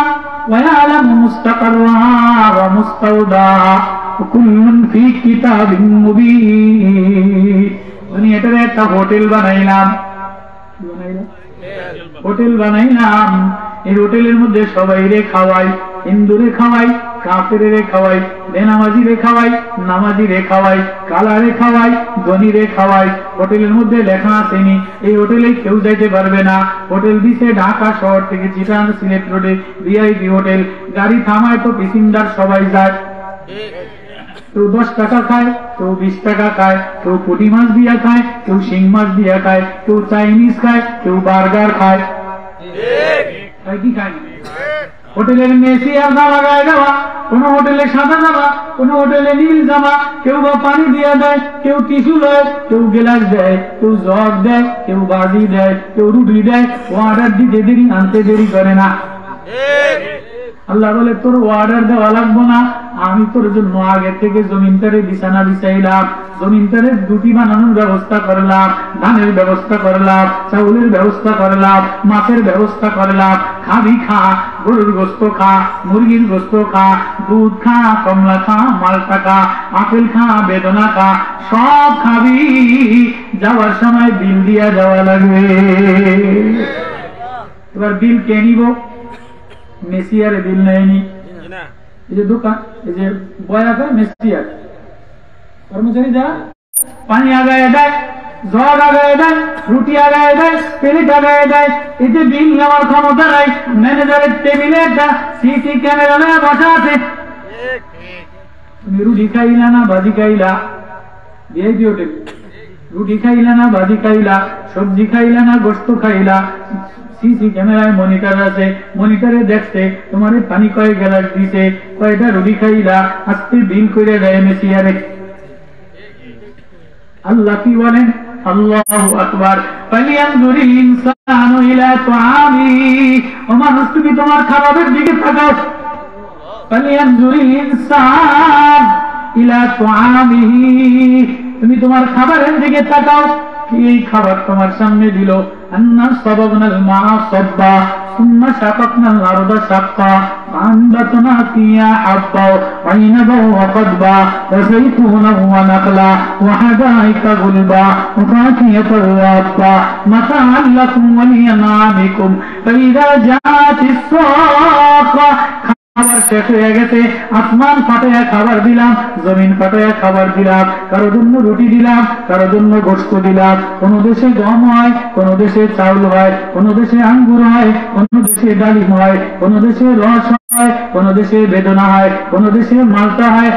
ওয়া ইয়ালামু মুস্তাকাররাহা ওয়া মুস্তাওদাহা কুল্লুন ফি কিতাবিন মুবিন। দুনিয়াটারে একটা হোটেল বানাইলাম, হোটেল বানাইলাম। এই হোটেলের মধ্যে সবাই রে খাওয়াই, হিন্দুরে খাওয়াই, কাফেরে খাওয়াই, বেনামাজি রে খাওয়াই, নামাজি রে খাওয়াই, কালারে খাওয়াই, ধনী রে খাওয়াই। হোটেলের মধ্যে লেখা আসেনি এই হোটেলে কেউ যাইতে পারবে না। হোটেল দিছে ঢাকা শহর থেকে চিটাগাং সিলেট রোডে ভিআইপি হোটেল। গাড়ি থামায় তো প্যাসেঞ্জার সবাই যায়। কেউ 10 টাকা খায়, কেউ 20 টাকা খায়, কেউ পুঁটি মাছ দিয়া খায়, কেউ শিং মাছ দিয়া খায়, কেউ চাইনিজ খায়, কেউ বার্গার খায়। কি খায়? হোটেলের মেসি আর জামা গায়ে দেওয়া, কোন হোটেলে সাদা জামা, কোন হোটেলে নীল জামা। কেউ বা পানি দিয়ে দেয়, কেউ টিস্যু দেয়, কেউ গ্লাস দেয়, কেউ জগ দেয়, কেউ বাজি দেয়, কেউ রুটি দেয়। অর্ডার দিতে দেরি, আনতে দেরি করে না। আল্লাহ বলে তোর অর্ডার দেওয়া লাগবো না, আমি তোর জন্য আগে থেকে জমিনটারে বিছানা বিছাইলাম, জমিনটারে রুটি বানানোর ব্যবস্থা করলাম, ধানের ব্যবস্থা করলাম, চাউলের ব্যবস্থা করলাম, মাছের ব্যবস্থা করলাম। খাবি খা, গরুর গোস্ত খা, মুরগির গোস্ত খা, দুধ খা, কমলা খা, মালটা খা, আপেল খা, বেদনা খা, সব খাবি। যাওয়ার সময় বিল দিয়া যাওয়া লাগবে। এবার বিল কে নিব? মেসিয়ারে বিল নেয়নি। এই যে দোকান, এই যে বয়াকা মেসিয়ার কর্মচারী যারা পানি আগায় দেয়, জগ আগায় দেয়, রুটি আগায় দেয়, প্লেট আগায় দেয়, এই যে বিল নেওয়ার ক্ষমতা নাই। ম্যানেজারের টেবিলে একটা সিসি ক্যামেরা বসা আছে। তুমি রুটি খাইলা না ভাজি খাইলা? VIP hotel. রুটি খাইলা না ভাজি খাইলা? সবজি খাইলা না গোস্ত খাইলা? সিসি ক্যামেরায় মনিটর আছে, মনিটরে দেখছে তোমার পানি কয় গ্লাস দিছে, কয়টা রুটি খাইলা, আজকে বিল করে দেয় মেসিয়ারে। আল্লাহ কি বলেন? আল্লাহু আকবার। ফালিয়ানজুরিল ইনসানু ইলা তুআমিহি। ও মানুষ, তুমি তোমার খাবারের দিকে তাকাও। ফালিয়ানজুরিল ইনসান ইলা তুআমিহি। তুমি তোমার খাবারের দিকে তাকাও। এই খাবার তোমার সামনে দিল। আন্না সাবাবনাল মা সাব্বা সুম্মা শাকাকনাল আরদা শাক্কা ফাআনবাতনা ফিহা হাব্বা ওয়া ইনাবা ওয়া কদবা ওয়া যাইতুনা ওয়া নাখলা ওয়া হাদাইকা গুলবা ওয়া ফাকিহাতান ওয়া আব্বা মাতাআন লাকুম ওয়া লিআনামিকুম ফাইযা জাআতিস সাক্কা। খাবার শেষ হয়ে গেছে, আসমান ফাটাইয়া খাবার দিলাম, জমিন ফাটাইয়া খাবার দিলাম। কারো জন্য রুটি দিলাম, কারো জন্য গোশত দিলাম। কোন দেশে গম হয়, কোন দেশে চাউল হয়, কোন দেশে আঙ্গুর হয়, কোন দেশে ডালিম হয়, কোন দেশে রস হয়, কোন দেশে বেদনা হয়, কোন দেশে মালটা হয়।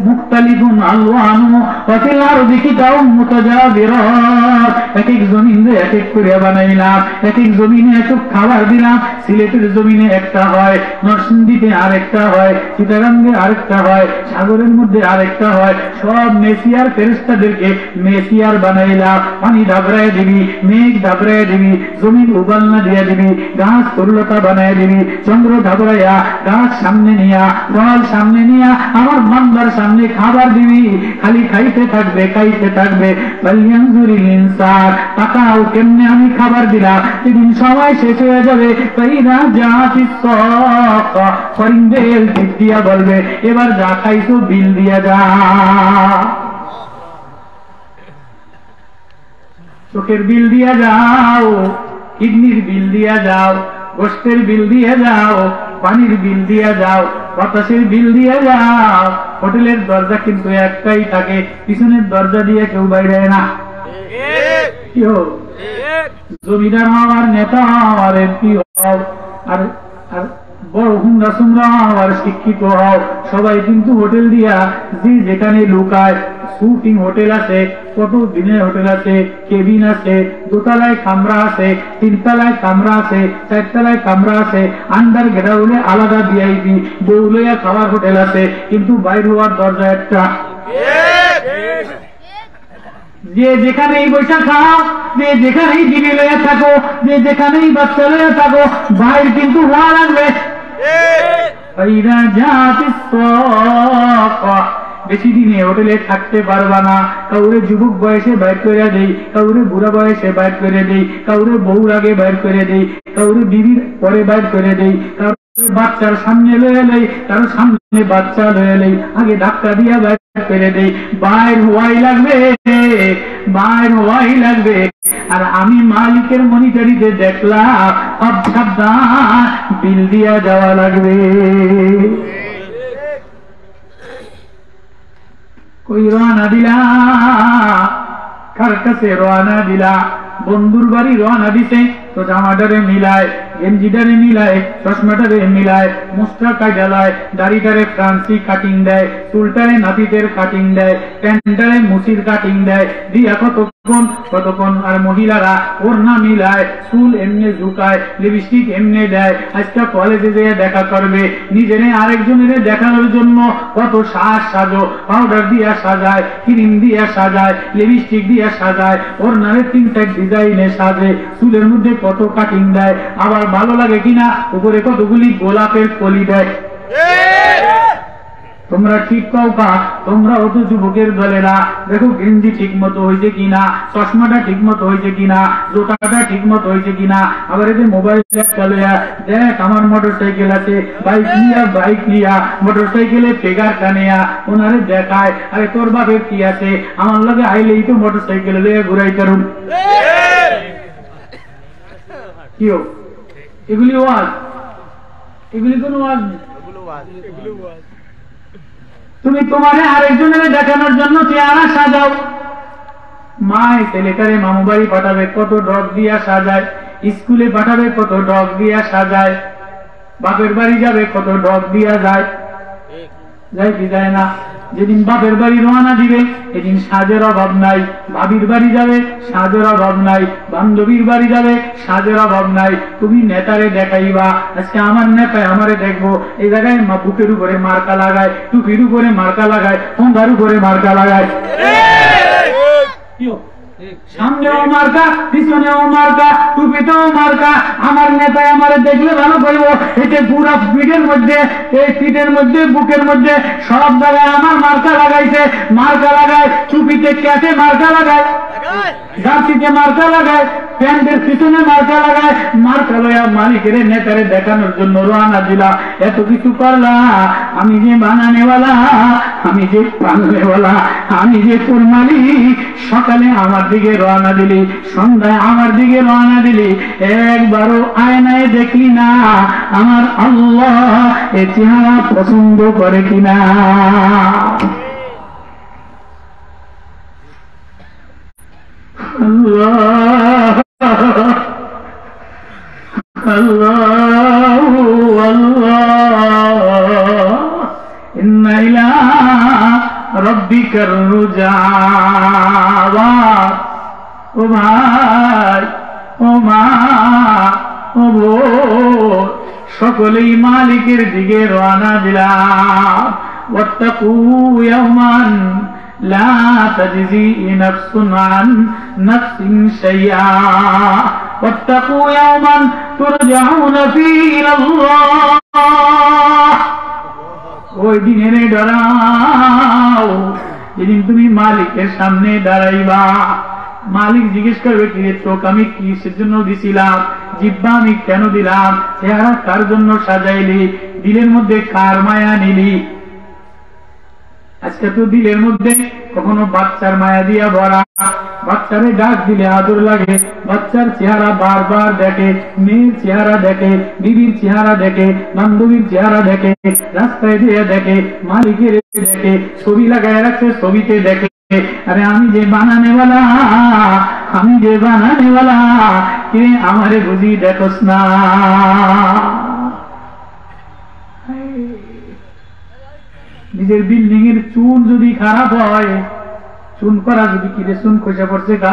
মুখতালিফুন আলওয়ানু ওয়া ফিল আরদি কিতাউম মুতাজাবিরাত। এক এক জমিনে এক এক করে বানাইলাম, এক এক জমিনে এক এক খাবার দিলাম। সিলেটের জমিনে একটা হয়, নরসিংদীতে আরেকটা হয়, চিটাগাঙ্গে আরেকটা হয়, সাগরের মধ্যে আরেকটা হয়। সব মেসিয়ার ফেরেশতাদেরকে মেসিয়ার বানাইলাম। পানি ধাবড়ায় দিবি, মেঘ ধাবড়ায় দিবি, জমিন উবালনা দিয়ে দিবি, গাছ তরুলতা বানায় দিবি, চন্দ্র ধাবড়াইয়া গাছ সামনে নিয়া, ফল সামনে নিয়া আমার বান্দার সামনে খাবার দিবি। খালি খাইতে থাকবে, খাইতে থাকবে। ফালিয়ানজুরিল ইনসান, তাকাও কেমনে আমি খাবার দিলাম। যেদিন সময় শেষ হয়ে যাবে, ফাইযা জাআতিস সাক্কা, ফরিংদের দিক দিয়া বলবে এবার যা খাইছো বিল দিয়া যা। চোখের বিল দিয়া যাও, কিডনির বিল দিয়া যাও, গোশতের বিল দিয়ে যাও, পানির বিল দিয়ে যাও, বাতাসের বিল দিয়ে যাও। হোটেলের দরজা কিন্তু একটাই থাকে, পিছনের দরজা দিয়ে কেউ বাইরে না। জমিদার হওয়ার, নেতা হওয়ার, এমপি হও, আর বড় হুমরা সুমরা হওয়ার, শিক্ষিত হও, সবাই কিন্তু হোটেল দিয়া যে যেখানে লুকায়। শুটিং হোটেল আছে, কত দিনের হোটেল আছে, কেবিন আছে, দোতলায় কামরা আছে, তিনতলায় কামরা আছে, চারতলায় কামরা আছে, আন্ডার গ্রাউন্ডে আলাদা ভিআইপি বউলইয়া খাবার হোটেল আছে, কিন্তু বাইর হওয়ার দরজা একটা। যে যেখানেই বৈশা খাও, যে যেখানেই দিবি লইয়া থাকো, যে যেখানেই বাচ্চা লইয়া থাকো, বাইর কিন্তু হওয়া লাগবে। বেশি দিনে হোটেলে থাকতে পারবা না, কাউরে যুবক বয়সে বাইর করে দেই, কাউরে বুড়া বয়সে বাইর করে দেই, কাউরে বউর আগে বাইর করে দেই, কাউরে বিবির পরে বাইর করে দেই, বাচ্চার সামনে লয়ে নেই, কারো সামনে বাচ্চা লয়ে নেই, আগে ধাক্কা দিয়া বাইর করে দেই। বাইর হওয়াই লাগবে, বাইর হওয়াই লাগবে। আর আমি মালিকের মনিটরিতে দেখলাম সব সাবধান, বিল দিয়া যাওয়া লাগবে। কই রওনা দিলা, কার কাছে রওনা দিলা? বন্ধুর বাড়ি রওনা দিছে তো জামাটারে মিলায়, গেঞ্জিটারে মিলায়, চশমাটারে মিলায়, মুস্তা কাটালায়, দাড়িটারে ফ্রান্সি কাটিং দেয়, চুলটারে নাপিতের কাটিং দেয়, প্যান্টটারে মুচির কাটিং দেয়, দিয়া কতক্ষণ আর মহিলারা ওড়না মিলায়, চুল এমনে ঝুকায়, লিপস্টিক এমনে দেয়। আজকে কলেজে যেয়ে দেখা করবে, নিজেরে আরেকজনের দেখানোর জন্য কত সাজো, পাউডার দিয়া সাজায়, ক্রিম দিয়া সাজায়, লিপস্টিক দিয়া সাজায়, ওড়নারে 3-4 ডিজাইনে সাজে, চুলের মধ্যে কত কাটিং দেয়। আবার ভালো লাগে কিনা উপরে কতগুলি গোলাপের কলি দেয়। তোমরা ঠিক পাও কা? তোমরা অত যুবকের দলে না। দেখো গেঞ্জি ঠিক মতো হয়েছে কিনা, চশমাটা ঠিক মতো হয়েছে কিনা, জোতাটা ঠিক মতো হয়েছে কিনা। আবার এতে মোবাইল চালিয়া দেখ আমার মোটর সাইকেল আছে, বাইক নিয়া মোটর সাইকেলে ফেগার কানিয়া ওনারে দেখায়, আরে তোর বাপের কি আছে, আমার লগে আইলেই তো মোটর সাইকেল লিয়ে ঘুরাই করুন। কিও এগুলি ওয়াজ? এগুলি কোন ওয়াজ নেই। তুমি তোমারে আরেকজনের দেখানোর জন্য চেহারা সাজাও। মায় ছেলেটারে মামু বাড়ি পাঠাবে কত ডগ দিয়া সাজায়, স্কুলে পাঠাবে কত ডগ দিয়া সাজায়, বাপের বাড়ি যাবে কত ডগ দিয়া যায়, যায় কি যায় না? যেদিন বাপের বাড়ি রওনা দিবে এদিন সাজের অভাব নাই, ভাবির বাড়ি যাবে সাজের অভাব নাই, বান্ধবীর বাড়ি যাবে সাজের অভাব নাই। তুমি নেতারে দেখাইবা, আজকে আমার নেতায় আমারে দেখবো, এই জায়গায় বুকের উপরে মার্কা লাগায়, টুপির উপরে মার্কা লাগায়, ফোঙ্গার উপরে মার্কা লাগায়, সামনেও মার্কা পিছনেও মার্কা টুপিতেও মার্কা। আমার নেতায় আমারে দেখলে ভালো করবো, এতে পুরা পিঠের মধ্যে, এই পিঠের মধ্যে বুকের মধ্যে সব জায়গায় আমার মার্কা লাগাইছে। মার্কা লাগায় টুপিতে, ক্যাটে মার্কা লাগায়, জার্সিতে মার্কা লাগায়, প্যান্টের পিছনে মার্কা লাগায়। মার্কা লয়া মালিকের নেতারে দেখানোর জন্য রওনা দিলা, এত কিছু করলা। আমি যে বানানেওয়ালা, আমি যে পালনেওয়ালা, আমি যে তোর মালিক। সকালে আমার দিকে রওনা দিলি, সন্ধ্যায় আমার দিকে রওনা দিলি, একবারও আয়নায় দেখলি না আমার আল্লাহ এ চেহারা পছন্দ করে কিনা। আল্লাহ আল্লাহ আল্লাহ ইন্না ইলা রব্বিকার রুজাওয়াত। ও ভাই, ও মা, ও বোন, সকলেই মালিকের দিকে রওনা দিলাম। ওয়াত্তাকু ইয়াওমান লা তাজজি নাফসুন আন নাফসিন শাইআ ওয়াত্তাকু ইয়াওমান তুরজাউনা ফীহি ইলাল্লাহ। ওই দিনের ডরাও যেদিন তুমি মালিকের সামনে দাঁড়াইবা। মালিক জিজ্ঞেস করবে, কি রে চোখ আমি কিসের জন্য দিছিলাম, জিহ্বা আমি কেন দিলাম, চেহারা কার জন্য সাজাইলি, দিলের মধ্যে কার মায়া নিলি। আজকে তো দিলের মধ্যে কখনো বাচ্চার মায়া দিয়া ভরা, বাচ্চারে ডাক দিলে আদর লাগে, বাচ্চার চেহারা বারবার দেখে, মেয়ের চেহারা দেখে, বিবির চেহারা দেখে, বান্ধবীর চেহারা দেখে, রাস্তায় দিয়ে দেখে, মালিকের দেখে, ছবি লাগায় রাখছে ছবিতে দেখে। আরে আমি যে বানানেওয়ালা, আমি যে বানানেওয়ালা, কে আমারে বুঝি দেখোস না। নিজের বিল্ডিং এর চুন যদি খারাপ হয়, চুন করা যদি কিরে চুন খসে পড়ছে কা,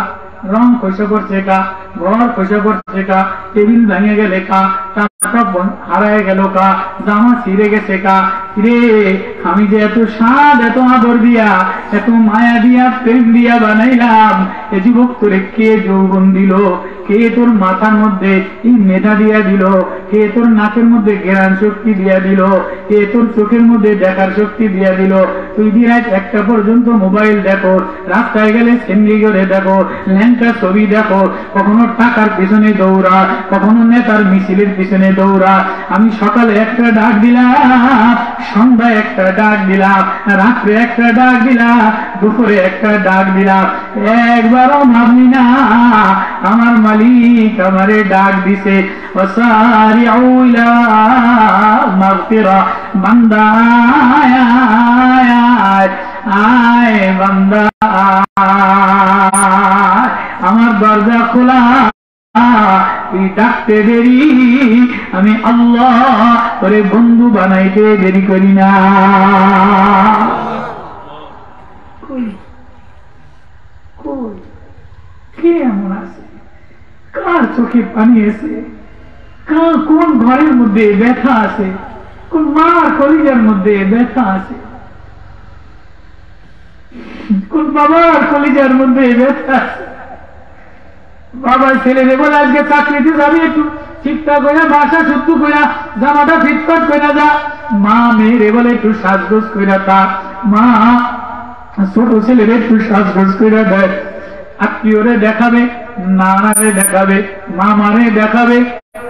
রং খসে পড়ছে কা, ঘর খসে পড়ছে কা, টেবিল ভেঙে গেলে কা, টাকা হারায় গেল কা, জামা ছিঁড়ে গেছে কা, রে আমি যে এত স্বাদ এত আদর দিয়া এত মায়া দিয়া প্রেম দিয়া বানাইলাম, এ যুবক তোরে কে যৌবন দিল, কে তোর মাথার মধ্যে এই মেধা দিয়া দিল, কে তোর নাকের মধ্যে জ্ঞান শক্তি দিয়া দিল, কে তোর চোখের মধ্যে দেখার শক্তি দিয়া দিল। তুই দিরাত একটা পর্যন্ত মোবাইল দেখো, রাস্তায় গেলে সেমরি করে দেখো, ল্যাংটা ছবি দেখো, কখনো টাকার পিছনে দৌড়া, কখনো নেতার মিছিলের পিছনে দৌড়া। আমি সকালে একটা ডাক দিলাম, সন্ধ্যায় একটা ডাক দিলাম, রাত্রে একটা ডাক দিলাম, দুপুরে একটা ডাক দিলাম, একবারও ভাবলি না আমার মালিক আমারে ডাক দিছে। ওয়াসারিউ ইলা মাগফিরা, বান্দা আয় বান্দা আমার দরজা খোলা, তুই ডাকতে দেরি, আমি আল্লাহ তোরে বন্ধু বানাইতে দেরি করি না। কে এমন আছে, কার চোখে পানি আছে, কোন ঘরের মধ্যে ব্যথা আছে, কোন মার কলিজার মধ্যে ব্যথা আছে, কোন বাবার কলিজার মধ্যে ব্যথা আছে। বাবার ছেলেরে বলে আজকে চাকরিতে যাবি, একটু ঠিকঠাক করে বাসা শুদ্ধ করে জামাটা ফিটফাট করে যা। মা মেয়েরে বলে একটু সাজগোজ করে তা, মা ছোট ছেলেরে একটু সাজগোজ করে দেয়। আত্মীয়রে দেখাবে, নানারে দেখাবে, মামারে দেখাবে,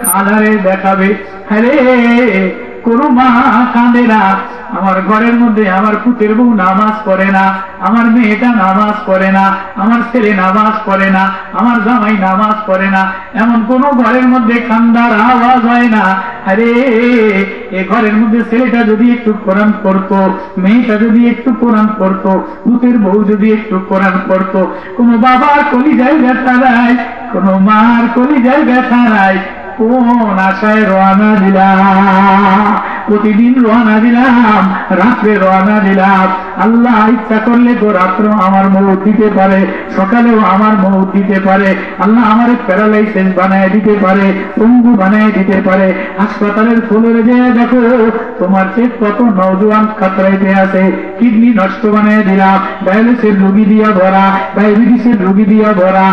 খালারে দেখাবে। আরে কোন মা কাঁদে না, আমার ঘরের মধ্যে আমার পুতের বউ নামাজ পড়ে না, আমার মেয়েটা নামাজ পড়ে না, আমার ছেলে নামাজ পড়ে না, আমার জামাই নামাজ পড়ে না, এমন কোন ঘরের মধ্যে কান্দার আওয়াজ হয় না। আরে এ ঘরের মধ্যে ছেলেটা যদি একটু কোরআন পড়তো, মেয়েটা যদি একটু কোরআন পড়তো, পুতের বউ যদি একটু কোরআন পড়তো, কোন বাবার কলিজায় ব্যথা নাই, কোন মার কলিজায় ব্যথা নাই। কোন আশায় রওনা দিলাম, প্রতিদিন রওনা দিলাম, রাত্রে রওনা দিলাম। আল্লাহ ইচ্ছা করলে তো রাত্র আমার মৌত দিতে পারে, সকালেও আমার মৌত দিতে পারে। আল্লাহ আমার প্যারালাইসিস বানায় দিতে পারে, পঙ্গু বানায় দিতে পারে। হাসপাতালের ফ্লোরে যে দেখো তোমার চেয়ে কত নওজোয়ান কাতরাইতে আছে, কিডনি নষ্ট বানায় দিলাম, ডায়ালিসিসের রোগী দিয়া ভরা, ডায়াবেটিসের রোগী দিয়া ভরা,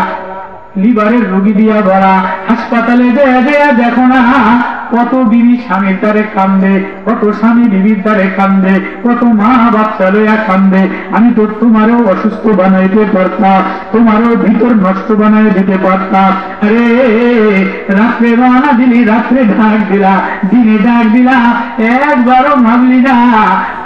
লিভারের রোগী দিয়া ভরা। হাসপাতালে দেখো না কত বিবি স্বামীর দ্বারে কান্দে, কত স্বামী বিবির দ্বারে কান্দে, কত মা বাচ্চা লইয়া কান্দে। আমি তো তোমারও অসুস্থ বানাইতে পারতাম, তোমারও ভিতর নষ্ট বানাই দিতে পারতাম। আরে রাত্রে রওনা দিলি, রাত্রে ডাক দিলা, দিনে ডাক দিলা, একবারও ভাবলি না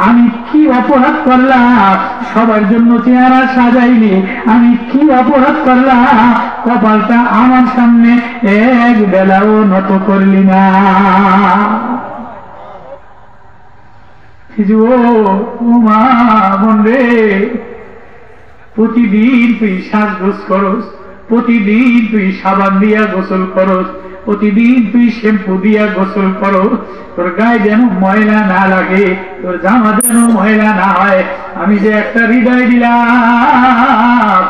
আমি কি অপরাধ করলাম, সবার জন্য চেহারা সাজাইনি, আমি কি অপরাধ করলাম, কপালটা আমার সামনে এক বেলাও নত করলি না। প্রতিদিন তুই সাজগোজ করস, প্রতিদিন তুই সাবান দিয়া গোসল করস, প্রতিদিন তুই শ্যাম্পু দিয়া গোসল করো, তোর গায়ে যেন ময়লা না লাগে, তোর জামা যেন ময়লা না হয়। আমি যে একটা হৃদয় দিলাম,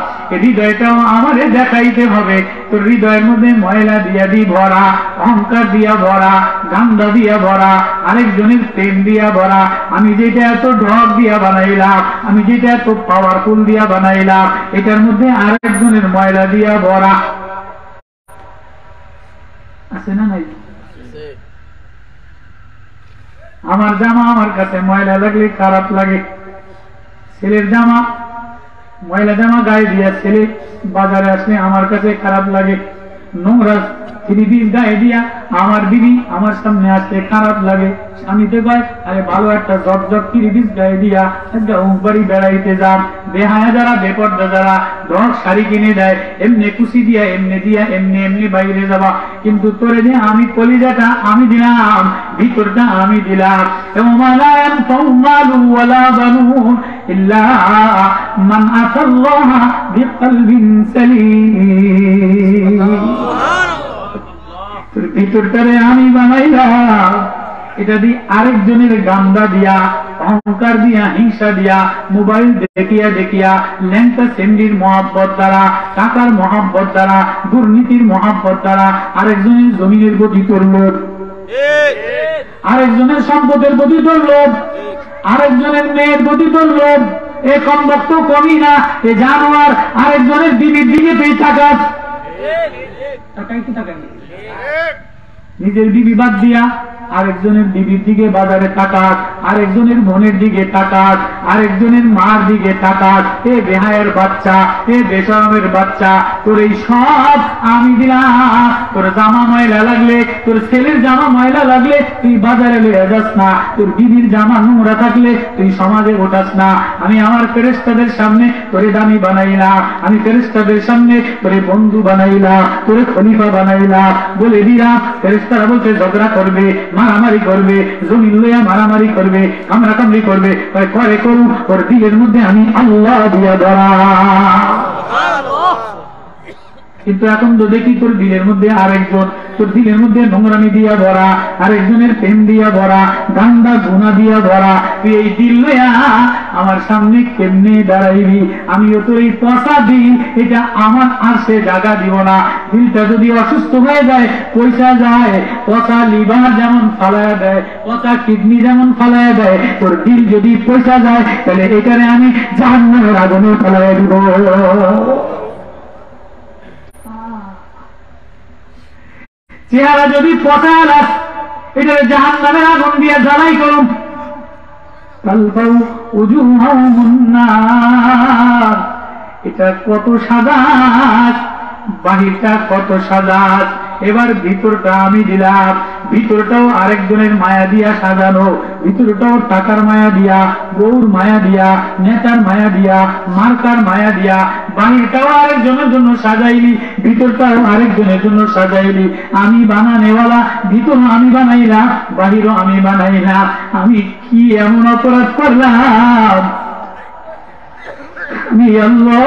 হৃদয়টাও আমারে দেখাইতে হবে। তোর হৃদয়ের মধ্যে ময়লা দিয়া দি ভরা, অহংকার দিয়া ভরা, গান্ধা দিয়া ভরা, আরেকজনের প্রেম দিয়া ভরা। আমি যেটা এত ঢক দিয়া বানাইলাম, আমি যেটা এত পাওয়ারফুল দিয়া বানাইলাম, এটার মধ্যে আরেকজনের ময়লা দিয়া ভরা। আছে না নাই? আমার জামা আমার কাছে ময়লা লাগলে খারাপ লাগে, ছেলের জামা ময়লা জামা গায়ে দিয়া ছেলে বাজারে আসলে আমার কাছে খারাপ লাগে, নোংরা থ্রি-পিস গায়ে দিয়া আমার বিবি আমার সামনে আসলে খারাপ লাগে। স্বামীতে কয় আরে ভালো একটা জট থ্রি-পিস গায়ে দিয়া একটা বাড়ি বেড়াইতে যান, বেহায়া যারা বেপর্দা যারা ধর শাড়ি কিনে দেয়, এমনি কুচি দিয়া এমনি দিয়া এমনি এমনি বাইরে যাবা, কিন্তু তোরে যে আমি কলিজাটা আমি দিলাম, ভিতরটা আমি দিলাম। এবং ইল্লা মান আতাল্লাহ বিকলবিন সালিম, তোর ভিতরটারে আমি বানাইলাম, এটা দিয়ে আরেকজনের গান্দা দিয়া, অহংকার দিয়া, হিংসা দিয়া, মোবাইল দেখিয়া দেখিয়া, ল্যাংটা সেন্ডির মহাব্বত দ্বারা, টাকার মহাব্বত দ্বারা, দুর্নীতির মহাব্বত দ্বারা আরেকজনের জমিনের প্রতি তোর লোভ, আরেকজনের সম্পদের প্রতি তোর লোভ, আরেকজনের মেয়ের প্রতি তোর লোভ। এ কম বক্ত কমই না, এ জানোয়ার আরেকজনের দিনের দিকে তুই থাকাস। টাকাই কি টাকা নেই, নিজের বিবি বাদ দিয়া আরেকজনের বিবির দিকে বাজারে তাকাত, আরেকজনের বোনের দিকে তাকাত, আরেকজনের মার দিকে তাকাত। এ বেহায়ের বাচ্চা, এ বেশরমের বাচ্চা, তোর এই সব আমি দিলাম। তোর জামা ময়লা লাগলে, তোর ছেলের জামা ময়লা লাগলে তুই বাজারে লইয়া যাস না, তোর বিবির জামা নোংরা থাকলে তুই সমাজে ওঠাস না। আমি আমার ফেরেশতাদের সামনে তোরে দামি বানাইলাম, আমি ফেরেশতাদের সামনে তোরে বন্ধু বানাইলাম, তোরে খলিফা বানাইলাম। বলে দিলাম ফেরেশতারা বলতে ঝগড়া করবে, মারামারি করবে, জমিন লইয়া মারামারি করবে, কামড়া কামড়ি করবে, করে করুন, ওর দিলের মধ্যে আমি আল্লাহ দিয়া ধরা। কিন্তু এখন তো দেখি তোর দিলের মধ্যে আরেকজন, তোর দিলের মধ্যে নোংরামি দিয়া ভরা, আরেকজনের প্রেম দিয়া ভরা, গান্দা গুণা দিয়া ভরা। তুই এই দিল লইয়া আমার সামনে কেমনে দাঁড়াইবি? আমিও তোর এই পচা দিল, এটা আমার আর সে জায়গা দিব না। দিলটা যদি অসুস্থ হয়ে যায়, পয়সা যায়, পচা লিভার যেমন ফালাইয়া দেয়, পচা কিডনি যেমন ফালাইয়া দেয়, তোর দিল যদি পয়সা যায়, তাহলে এখানে আমি জাহান্নামের আগুনে ফালাইয়া দিব। চেহারা যদি পচা লাস, এটা জাহান্নামের আগুন দিয়ে জ্বালাই করুন। এটা কত সাজাত, বাহিরটা কত সাজাত, এবার ভিতরটা আমি দিলাম। ভিতরটাও আরেকজনের মায়া দিয়া সাজানো, ভিতরটাও টাকার মায়া দিয়া, বউর মায়া দিয়া, নেতার মায়া দিয়া, মার্কার মায়া দিয়া। বাহিরটাও আরেকজনের জন্য সাজাইলি, ভিতরটাও আরেকজনের জন্য সাজাইলি। আমি বানানেওয়ালা, ভিতর আমি বানাইলাম, বাহিরও আমি বানাইলাম। আমি কি এমন অপরাধ করলাম? আমি আল্লাহ,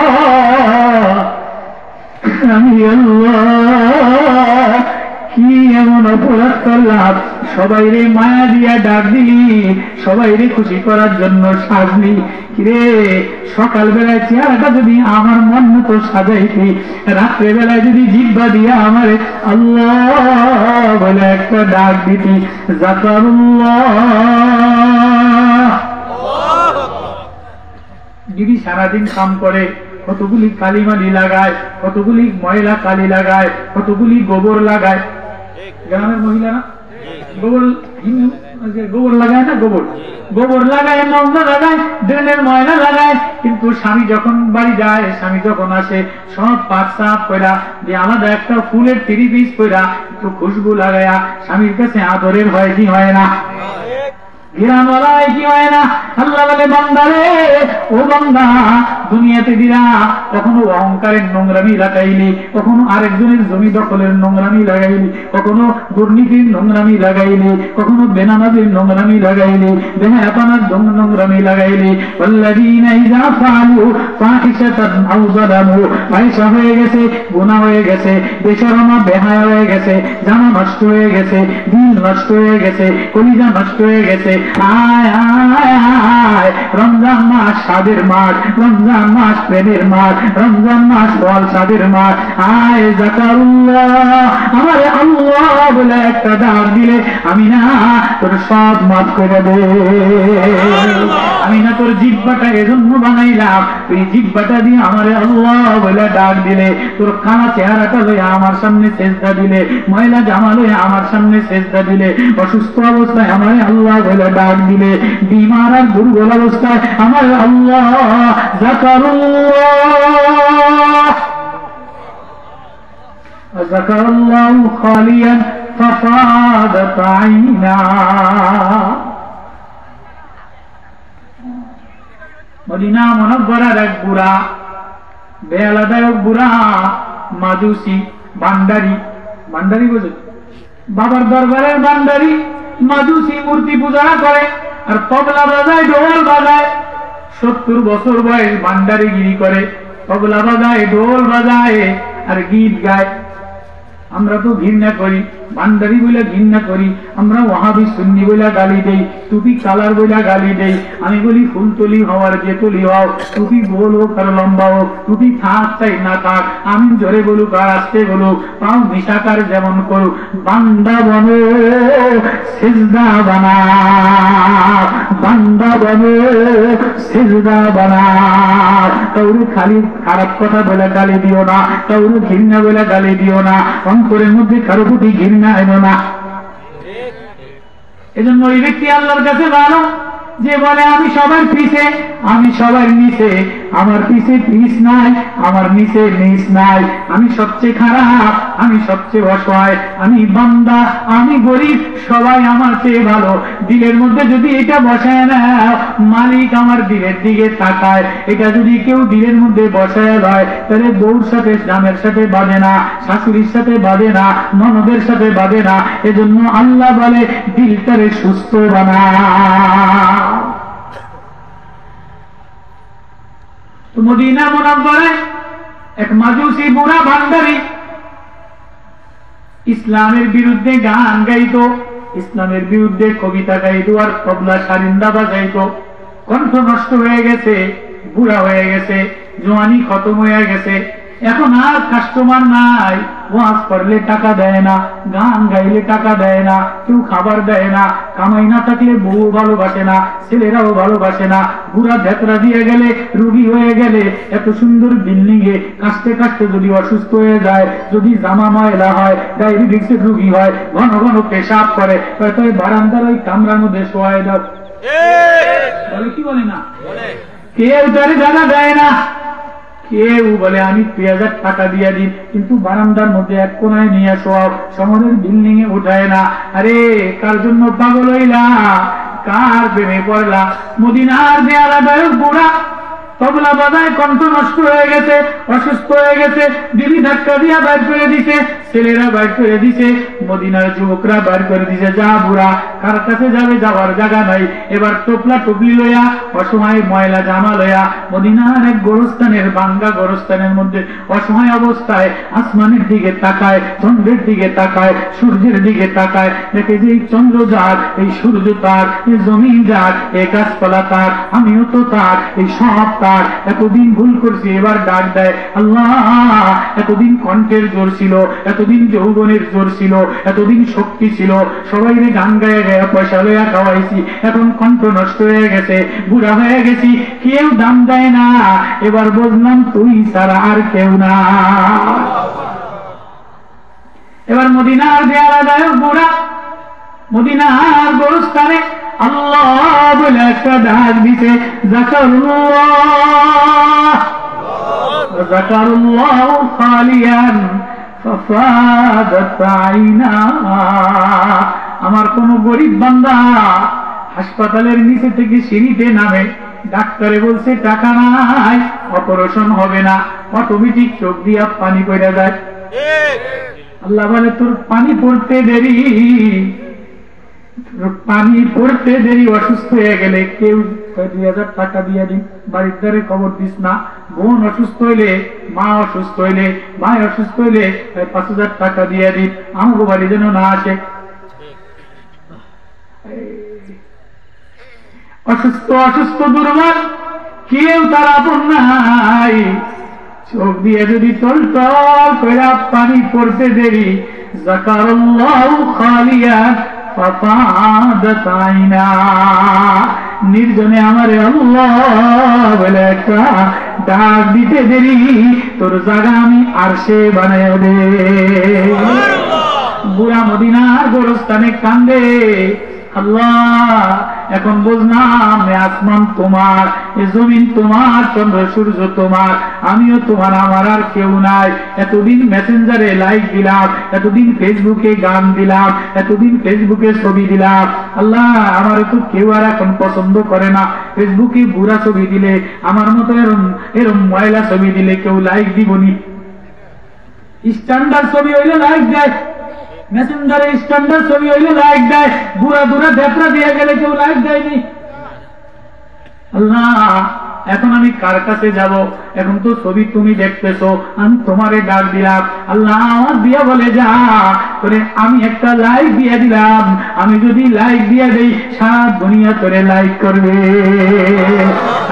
আমি আল্লাহ কি এমন অপরাধ করলাম? সবাই রে মায়া দিয়া ডাক দিলি, সবাই রে খুশি করার জন্য সাজলি। কিরে সকাল বেলায় চেহারাটা যদি আমার মন মতো সাজাইতি, রাত্রে বেলায় যদি জিহ্বা দিয়া আমার আল্লাহ বলে একটা ডাক দিতি, জাকারুল্লাহ। দিদি সারাদিন কাম করে, কতগুলি কালিমালি লাগায়, কতগুলি ময়লা কালি লাগায়, কতগুলি গোবর লাগায়। গ্রামের মহিলারা গোবর, গোবর লাগায় না, গোবর লাগায়, মন্দ লাগায়, ড্রেনের ময়লা লাগায়। কিন্তু স্বামী যখন বাড়ি যায়, স্বামী যখন আসে, সব পাক সাফ কইরা দিয়ে আলাদা একটা ফুলের 3 পিস কইরা একটু খুশবু লাগায়া স্বামীর কাছে আদরের হয় কি হয় না? ঘিরান বলায় কি হয় না? আল্লাহ বলে বান্দারে, ও বান্দা, দুনিয়াতে দিরা কখনো অহংকারের নোংরামি লাগাইলি, কখনো আরেকজনের জমি দখলের নোংরামি লাগাইলি, কখনো দুর্নীতির নোংরামি লাগাইলি, কখনো বেনামাজির নোংরামি লাগাইলি, বেহায়াপনার নোংরামি লাগাইলি। ওয়াল্লাযীনা ইযা ফাআলু ফাহিশাতান আও যালামু, ফাহিশা হয়ে গেছে, গুনাহ হয়ে গেছে, বেশরমা বেহায়া হয়ে গেছে, জামা নষ্ট হয়ে গেছে, দিল নষ্ট হয়ে গেছে, কলিজা নষ্ট হয়ে গেছে। আয় আয় আয়, রমজান মাস স্বাদের মাস, রমজান মাস প্রেমের মাস, রমজান মাস ফল স্বাদের মাস। আয় জাকারুল্লাহ, আমার আল্লাহ বলে একটা ডাক দিলে আমি না তোর সব মাফ করে দে। আমি না তোর জিহ্বাটা এজন্য বানাইলাম, তুই জিহ্বাটা দিয়ে আমার আল্লাহ বলে ডাক দিলে, তোর কানা চেহারাটা লইয়া আমার সামনে সেজদা দিলে, ময়লা জামা লইয়া আমার সামনে সেজদা দিলে, অসুস্থ অবস্থায় আমার আল্লাহ বলে ডাক দিলে, বিমার আর দুর্বল অবস্থায় আমার আল্লাহ জাকারুল্লাহ। জাকারুল্লাহু খালিয়ান ফাফাদাত আইনা। মদিনা মুনাওয়ারার এক বুড়া, বেয়ালাদায়ক বুড়া, মাজুসি, ভান্ডারি, ভান্ডারি বোঝে, বাবার দরবারের ভান্ডারি, মাজুসি, মূর্তি পূজা করে আর তবলা বাজায়, ঢোল বাজায়। 70 বছর বয়স, ভান্ডারি গিরি করে, তবলা বাজায়, ঢোল বাজায় আর গীত গায়। আমরা তো ঘৃণা করি, ভান্ডারি বলে ঘৃণা করি, আমরা ওয়াহাবি সুন্নি বলে গালি দেই, টুপি কালার বলে গালি দেই। আমি বলি ফুলতলি হওয়ার যে তলি হও, টুপি গোল হোক আর লম্বা হোক, টুপি থাক চাই না থাক, আমি জোরে বলুক আর আসতে বলুক, পাও মিশাকার যেমন করুক, বান্দা বনো সিজদা বানা, বান্দা বনো সিজদা বানা। কাউরে খালি খারাপ কথা বলে গালি দিও না, কাউরে ঘৃণা বলে গালি দিও না, অন্তরের মধ্যে কারো প্রতি ঘৃণা এনো না। এজন্য ওই ব্যক্তি আল্লাহর কাছে ভালো যে বলে আমি সবার পিছে, আমি সবার নিচে, আমার পিছে পিছ নাই, আমার নিচে নিচ নাই, আমি সবচেয়ে খারাপ, আমি সবচেয়ে অসহায়, আমি বান্দা, আমি গরিব, সবাই আমার চেয়ে ভালো। দিলের মধ্যে যদি এটা বসায় না, মালিক আমার দিলের দিকে তাকায়, এটা যদি কেউ দিলের মধ্যে বসায় লয়, তাহলে বউর সাথে স্বামীর সাথে বাঁধে না, শাশুড়ির সাথে বাঁধে না, ননদের সাথে বাঁধে না। এজন্য আল্লাহ বলে দিলটারে সুস্থ বানা। তো মদিনা মুনাওয়ারায় এক মাজুসি বুড়া ভান্ডারি ইসলামের বিরুদ্ধে গান গাইতো, ইসলামের বিরুদ্ধে কবিতা গাইতো, আর তবলা সারিন্দা বাজাইতো। কণ্ঠ নষ্ট হয়ে গেছে, বুড়া হয়ে গেছে, জওয়ানি খতম হয়ে গেছে, এখন আর কাস্টমার নাই। ওয়াজ করলে টাকা দেয় না, গান গাইলে টাকা দেয় না, কেউ খাবার দেয় না, কামাই না থাকলে বউ ভালোবাসে না, ছেলেরাও ভালোবাসে না। বুড়া ভেতরা দিয়ে গেলে, রোগী হয়ে গেলে, এত সুন্দর বিল্ডিং এ কাশতে কাশতে যদি অসুস্থ হয়ে যায়, যদি জামা ময়লা হয়, ডায়াবেটিসের রোগী হয়, ঘন ঘন পেশাব করে, হয়তো বারান্দার ওই কামরার মধ্যে শোয়াই দাও, বলে কি বলে না, কেউ তারে জানা দেয় না। কেউ বলে আমি 2000 টাকা দিয়ে দিই, কিন্তু বারান্দার মধ্যে এক কোনায় নিয়ে শোয়াও, শহরের বিল্ডিং এ উঠায় না। আরে কার জন্য পাগল হইলা, কার প্রেমে পড়লা? মদিনার দেয়ালা গায়ক বুড়া তবলা বাজায়, কণ্ঠ নষ্ট হয়ে গেছে, অসুস্থ হয়ে গেছে, দিদি ধাক্কা দিয়া বাইর করে দিছে, ছেলেরা বাইর করে দিছে, মদিনার যুবকরা বাইর করে দিছে। যা বুড়া, কার কাছে যাবে, যাওয়ার জায়গা নাই। এবার টোপলা টুপলি লইয়া, অসময়ে ময়লা জামা লইয়া, মদিনার এক গোরস্থানের, ভাঙ্গা গোরস্থানের মধ্যে অসময় অবস্থায় আসমানের দিকে তাকায়, চন্দ্রের দিকে তাকায়, সূর্যের দিকে তাকায়, দেখে যে এই চন্দ্র যার, এই সূর্য তার, এই জমিন যার, এই গাছপালা তার, আমিও তো তার, এই সব তার। এতদিন ভুল করছি, এবার ডাক দেয় আল্লাহ। এতদিন কণ্ঠের জোর ছিল, এতদিন যৌবনের জোর ছিল, এতদিন শক্তি ছিল, সবাই গান গায়ে গায়ে পয়সা লইয়া খাওয়াইছি, এখন কণ্ঠ নষ্ট হয়ে গেছে, বুড়া হয়ে গেছি, কেউ দাম দেয় না। এবার বুঝলাম তুই ছাড়া আর কেউ না। এবার মদিনার দেয়ালা গায়ক বুড়া মদিনার গোরস্থানে আল্লাহ বলে একটা ডাক দিছে, যাকারুল্লাহ যাকারুল্লাহ খালিয়ান ফাফাদাত আইনা। আমার কোন গরিব বান্দা হাসপাতালের নিচে থেকে সিঁড়িতে নামে, ডাক্তারে বলছে টাকা নাই, অপারেশন হবে না, অটোমেটিক চোখ দিয়া পানি পড়ে যায়। আল্লাহ বলে তোর পানি পড়তে দেরি, পানি পড়তে দেরি, অসুস্থ হয়ে গেলে কেউ 2000 টাকা দিয়ে দিন, বাড়ির দ্বারে খবর দিস না। বোন অসুস্থ হইলে, মা অসুস্থ হইলে, ভাই অসুস্থ হইলে 5000 টাকা দিয়ে দিন, আমাকে বাড়ি যেন না আসে। অসুস্থ অসুস্থ দুর্বল, কেউ তার আপন নাই। চোখ দিয়ে যদি টল টল করে পানি পড়তে দেরি, যাকারুল্লাহু খালিয়ান ফাফাদাত আইনা। নির্জনে আমারে আল্লাহ বলে একটা ডাক দিতে দেরি, তোর জায়গা আমি আরশে বানায় দে। বুড়া মদিনার গোরস্থানে কান্দে, আল্লাহ এখন বুঝলাম আসমান তোমার, জমিন তোমার, চন্দ্র সূর্য তোমার, আমিও তোমার, আমার আর কেউ নাই। এতদিন মেসেঞ্জারে লাইক দিলাম, এতদিন ফেসবুকে গান দিলাম, এতদিন ফেসবুকে ছবি দিলাম, আল্লাহ আমার তো কেউ আর এখন পছন্দ করে না। ফেসবুকে বুড়া ছবি দিলে, আমার মতো এরম ময়লা ছবি দিলে কেউ লাইক দিবনি। স্ট্যান্ডার্ড ছবি হইলে লাইক দেয়, মেসেঞ্জারে স্ট্যান্ডার্ড ছবি হইলে লাইক দেয়, বুড়া বুড়া ভেতরা দিয়ে গেলে কেউ লাইক দেয়নি। আল্লাহ এখন আমি কার কাছে যাব? এখন তো ছবি তুমি দেখতেছো, আমি তোমারে ডাক দিলাম, আল্লাহ আওয়াজ দিয়া বলে যা করে আমি একটা লাইক দিয়ে দিলাম, আমি যদি লাইক দিয়ে দেই সারা দুনিয়া তোরে লাইক করবে,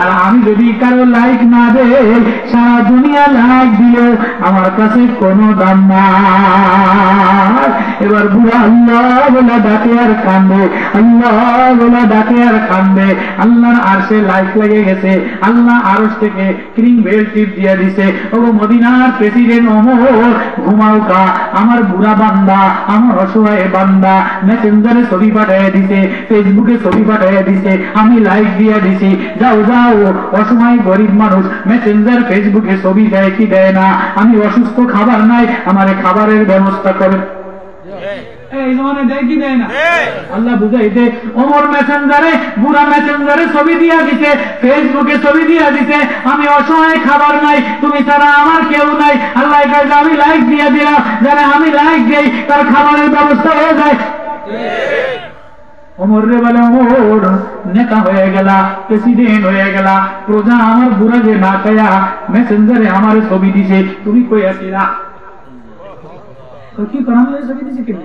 আর আমি যদি কারো লাইক না দেই সারা দুনিয়া লাইক দিলেও আমার কাছে কোনো দাম নাই। এবার বুড়া আল্লাহ বলে ডাকে আর কান্দে, আল্লাহ বলে ডাকে আর কান্দে। আল্লাহর আরশে লাইক লেগে গেছে, আল্লাহ আরশ থেকে ক্রিম বেল টিপ দিয়ে দিছে, ও মদিনার প্রেসিডেন্ট ওমর ঘুমাও কা, আমার বুড়া বান্দা, আমার অসহায় বান্দা মেসেঞ্জারে ছবি পাঠিয়ে দিছে, ফেসবুকে ছবি পাঠিয়ে দিছে, আমি লাইক দিয়ে দিছি, যাও যাও অসহায় গরিব মানুষ মেসেঞ্জার ফেসবুকে ছবি দেয় কি দেয় না, আমি অসুস্থ, খাবার নাই, আমার খাবারের ব্যবস্থা করে, এই জমানে দেয় কি দেয় না? আল্লাহ বুঝাইতে ওমর মেসেঞ্জারে, বুড়া মেসেঞ্জারে ছবি দিয়া দিছে, ফেসবুকে ছবি দিয়া দিছে, আমি অসহায়, খাবার নাই, তুমি ছাড়া আমার কেউ নাই। আল্লাহ কাছে আমি লাইক দিয়ে দিলাম, যারা আমি লাইক দেই তার খাবারের ব্যবস্থা হয়ে যায়। ওমর রে বলে ওমর নেতা হয়ে গেলা, প্রেসিডেন্ট হয়ে গেলা, প্রজা আমার বুড়া যে না খায়া মেসেঞ্জারে আমার ছবি দিছে, তুমি কই আসিলা কি করাম ছবি দিছে কেন?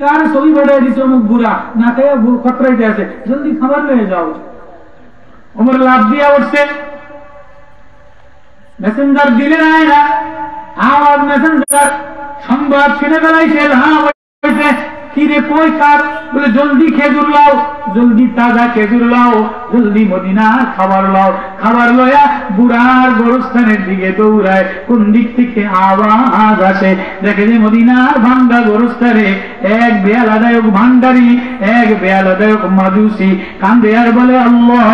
यार ছবি পাঠিয়ে দিছে অমুক বুড়া না খায়া খতরাইতে আছে, জলদি খাবার নিয়ে যাও। ওমর লাভ দিয়া উঠছে, মেসেঞ্জার দিলে নাই না, আমার মেসেঞ্জার সংবাদ শুনে বেলাইছে, হ্যাঁ হয়েছে কি রে কই কার? বলে জলদি খেজুর লাও, জলদি তাজা খেজুর লাও, জলদি মদিনার খাবার লাও। খাবার লয়া বুড়ার গোরস্থানের দিকে দৌড়ায়, কোন দিক থেকে আওয়াজ আসে, দেখে যে মদিনার ভাঙ্গা গোরস্থানে এক বেয়ালাদায়ক ভান্ডারি, এক বেয়ালাদায়ক মাজুসি কান্দে আর বলে আল্লাহ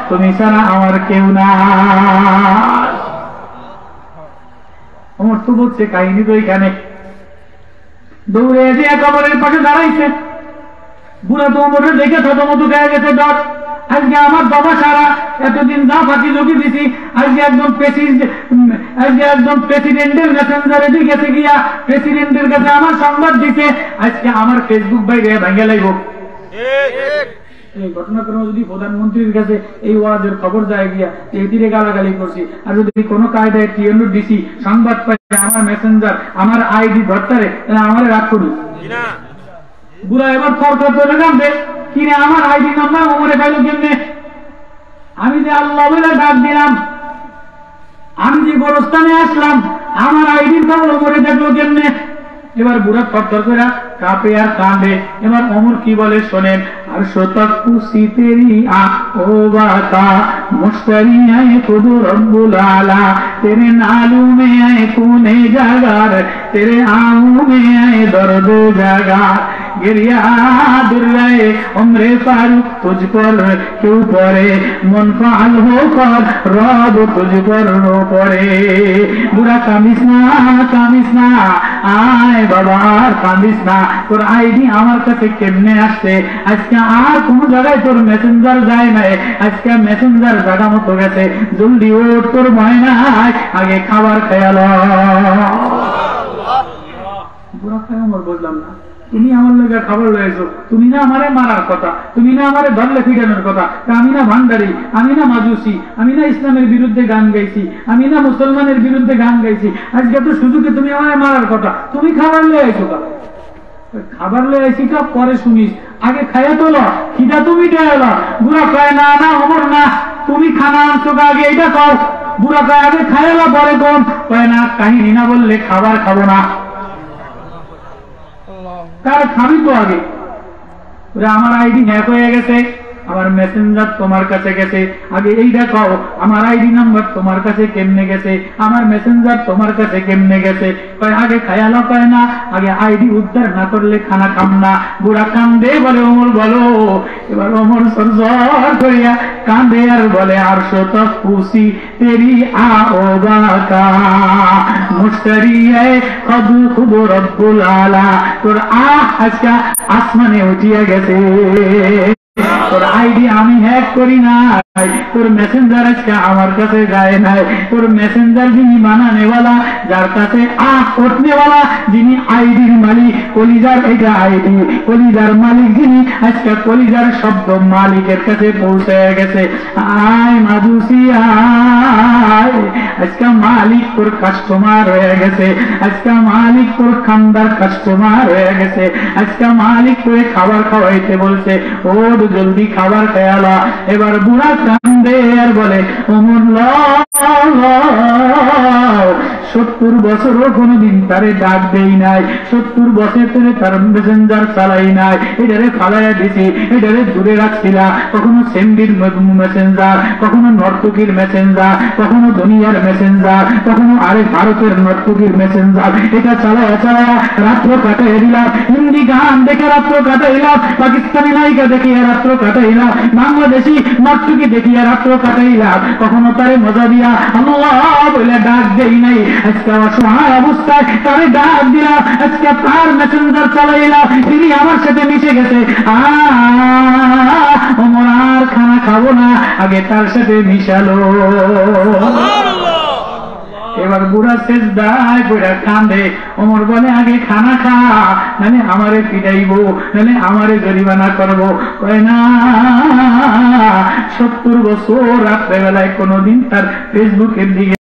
তুমি ছাড়া আমার কেউ না। ওমর তো বলছে কাহিনী তো এখানে, দৌড়ে এসে কবরের পাশে দাঁড়াইছে, বুড়া তো ওমরে দেখে থতমত গায়ে গেছে ডট, আজকে আমার বাবা সারা এতদিন যা ফাঁকি ঝুঁকি দিছি, আজকে একদম প্রেসিডেন্টের মেসেঞ্জারে গেছে গিয়া প্রেসিডেন্টের কাছে আমার সংবাদ দিছে, আজকে আমার ফেসবুক বাইরে ভেঙে লাগবো। এই ঘটনাক্রমে যদি প্রধানমন্ত্রীর কাছে এই ওয়াজের খবর যায় গিয়া এটিরে গালাগালি করছি, আর যদি কোনো কায়দায় টিএনও ডিসি সংবাদ পাই আমার মেসেঞ্জার আমার আইডি ধরতারে, আমার রাগ করি বুড়া এবার থরথর করে কাঁদবে, কিনে আমার আইডি নাম্বার ওমরে পাইল কেমনে? আমি যে আল্লাহ বলে ডাক দিলাম, আমি যে গোরস্থানে আসলাম, আমার আইডির খবর ওমরে দেখলো কেমনে? এবার বুড়া থরথর করে কাঁপে আর কাঁদে। এবার ওমর কি বলে শোনেন, আর শতক পুসি তেরি ও বাতা মুশতারি আয়ে খুদ রব্বুল আলা, তেরে নালু মে আয়ে কোনে জাগার, তেরে আউ মে আয়ে দর্দ জাগার, गिरिया दुर्गए उम्रे फारूक तुझ पर क्यों पड़े, मुनफाल होकर रब तुझ पर रो पड़े। बुरा कामिस ना आय बाबा कामिस ना, তোর আইডি আমার কাছে কেমনে আসছে? আজকে আর কোন জায়গায় তোর মেসেঞ্জার যায় নাই, আজকে মেসেঞ্জার জায়গা মতো গেছে, জলদি ওঠ, তোর ভয় নাই, আগে খাবার খেয়াল। বুড়া খায় আমার বুঝলাম না, তুমি আমার লোকের খাবার রয়েছো, তুমি না আমারে মারার কথা, তুমি না আমারে ধরলে ফিটানোর কথা, আমি না ভান্ডারি, আমি না মাজুসি, আমি না ইসলামের বিরুদ্ধে গান গাইছি, আমি না মুসলমানের বিরুদ্ধে গান গাইছি, আজকে তো সুযোগে তুমি আমারে মারার কথা, তুমি খাবার লয়ে আইছো কা? খাবার লয়ে আইছি কা পরে শুনিস, আগে খাইয়া তোলো, খিদা তুমি দেয়ালা। বুড়া কয় না না ওমর না, তুমি খানা আনছো কা আগে এটা কও। বুড়া কয় আগে খাইয়ালা পরে কম, কয় না কাহিনী না বললে খাবার খাবো না। তার খাবি তো আগে, আমার আইডি হ্যাক হয়ে গেছে, আমার মেসেঞ্জার তোমার কাছে গেছে, আগে এই দেখাও আমার আইডি নাম্বার তোমার কাছে কেমনে গেছে, আমার মেসেঞ্জার তোমার কাছে কেমনে গেছে? কয় আগে খায়ালা, কয় না আগে আইডি উদ্ধার না করলে খানা খাম না। বুড়া কান্দে বলে ওমর বলো। এবার ওমর সরজর করিয়া কান্দে আর বলে আর শত খুশি তেরি আওবাকা মুশতারি খদ খুব রব্বুল আলা, তোর আজকে আসমানে উঠিয়া গেছে, তোর আইডি আমি হ্যাক করি নাই, তোর মেসেঞ্জার আজকে আমার কাছে যায় নাই, তোর মেসেঞ্জার যিনি বানানেওয়ালা যার কাছে করনেওয়ালা, যিনি আইডির মালিক, কলিজার এটা আইডি, কলিজার মালিক যিনি, আজকে কলিজার শব্দ মালিকের কাছে পৌঁছে গেছে। আয় মাদুসি আয়, আজকে মালিক তোর কাস্টমার হয়ে গেছে, আজকে মালিক তোর খান্দার কাস্টমার হয়ে গেছে, আজকে মালিক তোরে খাবার খাওয়াইতে বলছে, ও জলদি খাবার খেয়ালা। এবার বুড়া কান্দে আর বলে, ওমর 70 বছরও কোনদিন তারে ডাক দেই নাই, 70 বছর ধরে তার মেসেঞ্জার চালাই নাই, এটারে ফালাইয়া দিছি, এটারে দূরে রাখছিলাম। কখনো সেন্ডির মেসেঞ্জার, কখনো নর্তকীর মেসেঞ্জার, কখনো দুনিয়ার মেসেঞ্জার, কখনো আরেক ভারতের নর্তকীর মেসেঞ্জার, এটা চালায়া চালায়া রাত্র কাটাই দিলাম, হিন্দি গান দেখে রাত্র কাটাইলাম, পাকিস্তানি নায়িকা দেখিয়া রাত্র কাটাইলাম, বাংলাদেশি নর্তকী দেখিয়া রাত্র কাটাইলাম। কখনো তারে মজা দিয়া আল্লাহ বলে ডাক দেই নাই, আজকে অসহায় অবস্থায় তারে ডাক দিলাম, আজকে তার মেসেঞ্জার চালাইলাম, তিনি আমার সাথে মিশে গেছে। ওমর আর খানা খাবো না, আগে তার সাথে মিশালো। এবার বুড়া সেজদায় বুড়া কান্দে। ওমর বলে, আগে খানা খা, নাহলে আমারে পিটাইবো, নাহলে আমারে জরিমানা করবো। কয় না, 70 বছর রাত্রেবেলায় কোনদিন তার ফেসবুকের দিকে